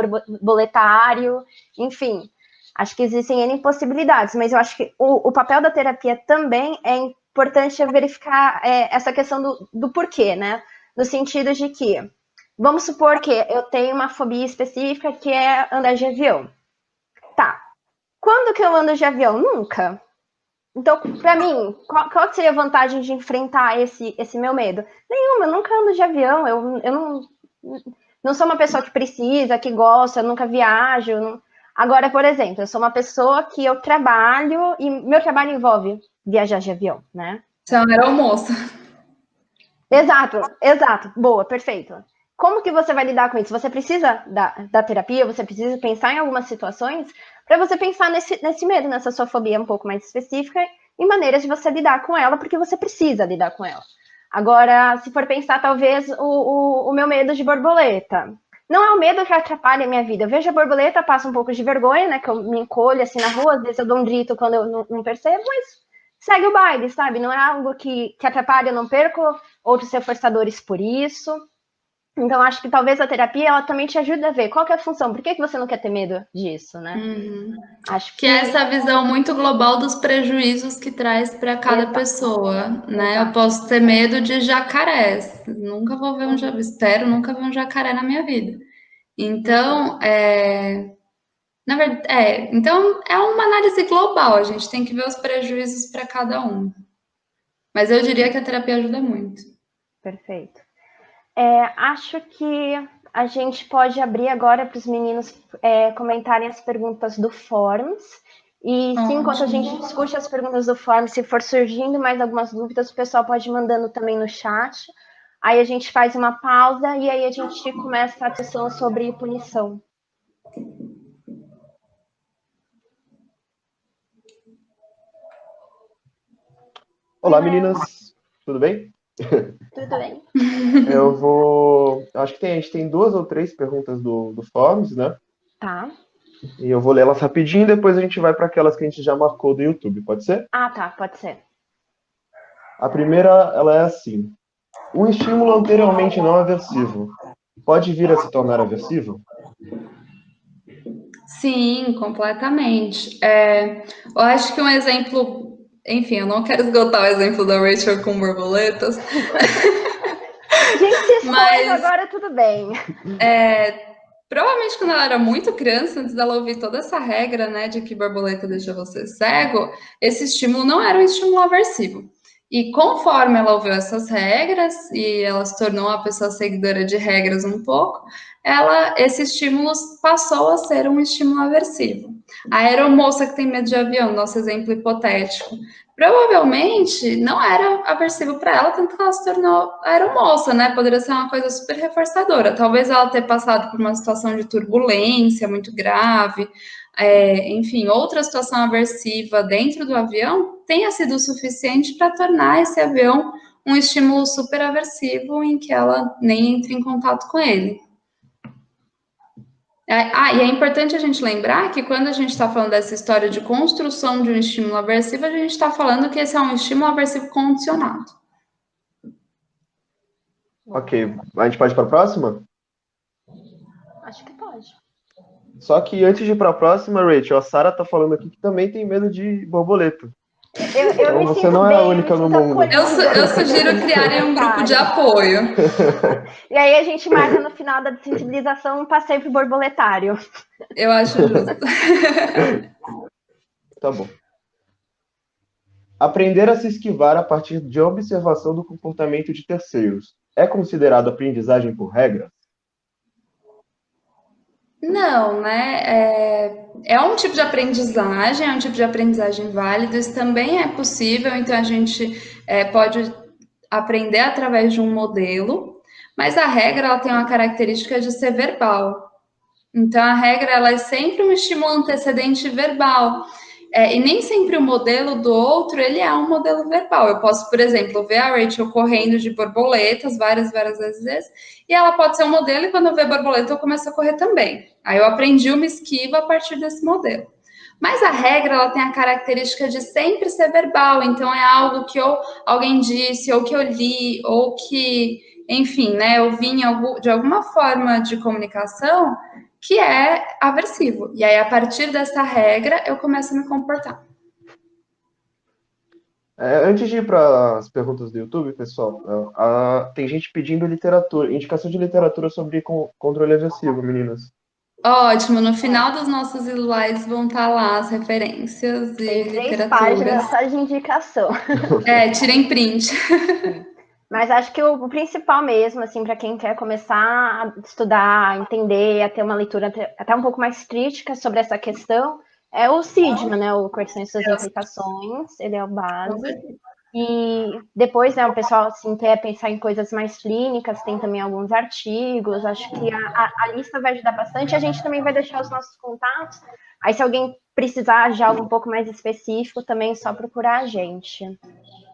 boletário, enfim. Acho que existem N possibilidades, mas eu acho que o papel da terapia também é importante verificar essa questão do porquê, né? No sentido de que, vamos supor que eu tenho uma fobia específica que é andar de avião. Tá. Quando que eu ando de avião? Nunca. Então, para mim, qual seria a vantagem de enfrentar esse meu medo? Nenhuma, eu nunca ando de avião, eu não sou uma pessoa que precisa, que gosta, eu nunca viajo. Não... Agora, por exemplo, eu sou uma pessoa que eu trabalho e meu trabalho envolve viajar de avião, né?
Você é uma aeromoça.
Exato. Boa, perfeito. Como que você vai lidar com isso? Você precisa da terapia, você precisa pensar em algumas situações para você pensar nesse medo, nessa sua fobia um pouco mais específica e maneiras de você lidar com ela, porque você precisa lidar com ela. Agora, se for pensar, talvez, o meu medo de borboleta. Não é o medo que atrapalha a minha vida. Eu vejo a borboleta, passo um pouco de vergonha, né? Que eu me encolho assim na rua, às vezes eu dou um grito quando eu não percebo, mas segue o baile, sabe? Não é algo que atrapalha, eu não perco outros reforçadores por isso. Então, acho que talvez a terapia, ela também te ajude a ver qual que é a função, por que você não quer ter medo disso, né?
Acho que é essa visão muito global dos prejuízos que traz para cada pessoa, né? Exato. Eu posso ter medo de jacarés, nunca vou ver espero nunca ver um jacaré na minha vida. Então, na verdade, então é uma análise global, a gente tem que ver os prejuízos para cada um. Mas eu diria que a terapia ajuda muito.
Perfeito. Acho que a gente pode abrir agora para os meninos comentarem as perguntas do Forms. E sim, enquanto a gente discute as perguntas do Forms, se for surgindo mais algumas dúvidas, o pessoal pode ir mandando também no chat. Aí a gente faz uma pausa e aí a gente começa a discussão sobre punição.
Olá, meninas. Tudo bem?
Tudo bem.
Acho que a gente tem 2 ou 3 perguntas do Forms, né?
Tá.
E eu vou ler elas rapidinho e depois a gente vai para aquelas que a gente já marcou do YouTube, pode ser?
Tá, pode ser.
A primeira, ela é assim. Um estímulo anteriormente não aversivo pode vir a se tornar aversivo?
Sim, completamente. Eu acho que um exemplo, enfim, eu não quero esgotar o exemplo da Rachel com borboletas.
Gente, se expôs, agora tudo bem.
Provavelmente quando ela era muito criança, antes dela ouvir toda essa regra, né, de que borboleta deixa você cego, esse estímulo não era um estímulo aversivo. E conforme ela ouviu essas regras e ela se tornou uma pessoa seguidora de regras um pouco, esse estímulo passou a ser um estímulo aversivo. A aeromoça que tem medo de avião, nosso exemplo hipotético, provavelmente não era aversivo para ela, tanto que ela se tornou aeromoça, né? Poderia ser uma coisa super reforçadora. Talvez ela ter passado por uma situação de turbulência muito grave, enfim, outra situação aversiva dentro do avião tenha sido o suficiente para tornar esse avião um estímulo super aversivo em que ela nem entre em contato com ele. E é importante a gente lembrar que quando a gente está falando dessa história de construção de um estímulo aversivo, a gente está falando que esse é um estímulo aversivo condicionado.
Ok, a gente pode ir para a próxima?
Acho que pode.
Só que antes de ir para a próxima, Rachel, a Sarah tá falando aqui que também tem medo de borboleta.
Eu
Então
me
você
sinto
não é a
bem, eu
única
me
no
sinto
mundo.
Eu sugiro criarem um grupo de apoio.
E aí a gente marca no final da sensibilização um passeio pro borboletário.
Eu acho justo.
Tá bom. Aprender a se esquivar a partir de observação do comportamento de terceiros é considerado aprendizagem por regra?
Não, né? É um tipo de aprendizagem, é um tipo de aprendizagem válido, isso também é possível, então a gente pode aprender através de um modelo, mas a regra ela tem uma característica de ser verbal. Então a regra ela é sempre um estímulo antecedente verbal. E nem sempre o modelo do outro ele é um modelo verbal. Eu posso, por exemplo, ver a Rachel correndo de borboletas várias vezes, e ela pode ser um modelo, e quando eu ver borboleta eu começo a correr também. Aí eu aprendi uma esquiva a partir desse modelo. Mas a regra ela tem a característica de sempre ser verbal, então é algo que ou alguém disse, ou que eu li, ou que, enfim, né, eu vi de alguma forma de comunicação que é aversivo. E aí, a partir dessa regra, eu começo a me comportar.
Antes de ir para as perguntas do YouTube, pessoal, tem gente pedindo literatura, indicação de literatura sobre controle aversivo, meninas.
Ótimo, no final dos nossos slides vão estar lá as referências e
Tem 3
literaturas.
páginas só de indicação.
Tirem print.
Mas acho que o principal mesmo, assim, para quem quer começar a estudar, a entender, a ter uma leitura até um pouco mais crítica sobre essa questão, é o CIDMA, né? O Coerção e Suas Implicações, ele é o base. E depois, né, o pessoal, assim, quer pensar em coisas mais clínicas, tem também alguns artigos, acho que a lista vai ajudar bastante, a gente também vai deixar os nossos contatos, aí se alguém precisar de algo um pouco mais específico, também é só procurar a gente.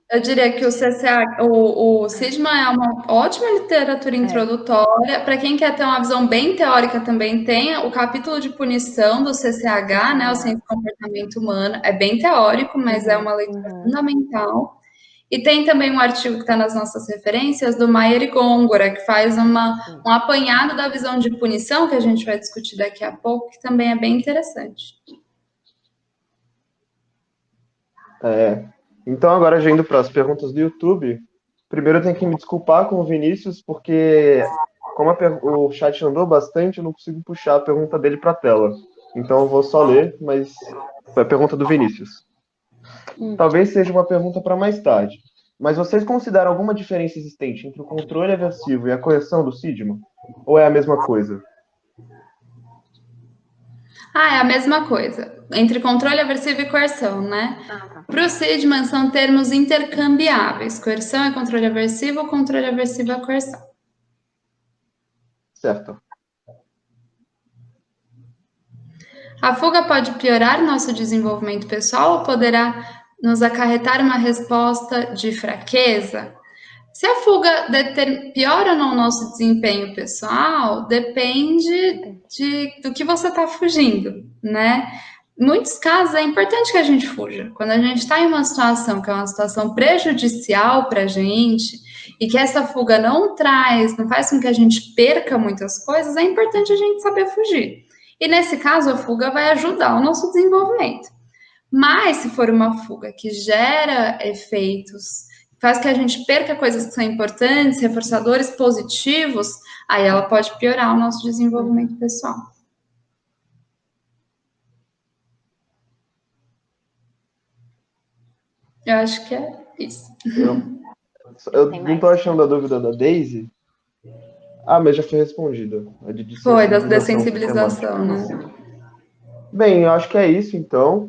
Eu diria que o CCA, o CIDMA é uma ótima literatura introdutória. Para quem quer ter uma visão bem teórica, também tem o capítulo de punição do CCH, né? O Ciência do Comportamento Humano. É bem teórico, mas é uma leitura fundamental. E tem também um artigo que está nas nossas referências do Maier e Góngora, que faz um apanhado da visão de punição, que a gente vai discutir daqui a pouco, que também é bem interessante.
Então, agora já indo para as perguntas do YouTube, primeiro eu tenho que me desculpar com o Vinícius, porque como o chat andou bastante, eu não consigo puxar a pergunta dele para a tela. Então eu vou só ler, mas foi a pergunta do Vinícius. Talvez seja uma pergunta para mais tarde, mas vocês consideram alguma diferença existente entre o controle aversivo e a correção do CIDMA? Ou é a mesma coisa?
É a mesma coisa, entre controle aversivo e coerção, né? Para o CIDMA são termos intercambiáveis. Coerção é controle aversivo é coerção.
Certo.
A fuga pode piorar nosso desenvolvimento pessoal ou poderá nos acarretar uma resposta de fraqueza? Se a fuga piora ou não o nosso desempenho pessoal, depende do que você está fugindo, né? Em muitos casos é importante que a gente fuja. Quando a gente está em uma situação que é uma situação prejudicial para a gente e que essa fuga não faz com que a gente perca muitas coisas, é importante a gente saber fugir. E nesse caso, a fuga vai ajudar o nosso desenvolvimento. Mas se for uma fuga que gera efeitos, faz que a gente perca coisas que são importantes, reforçadores positivos, aí ela pode piorar o nosso desenvolvimento pessoal. Eu acho que é isso.
Eu não estou achando a dúvida da Daisy. Mas já foi respondida.
Foi, da dessensibilização, né?
Bem, eu acho que é isso, então.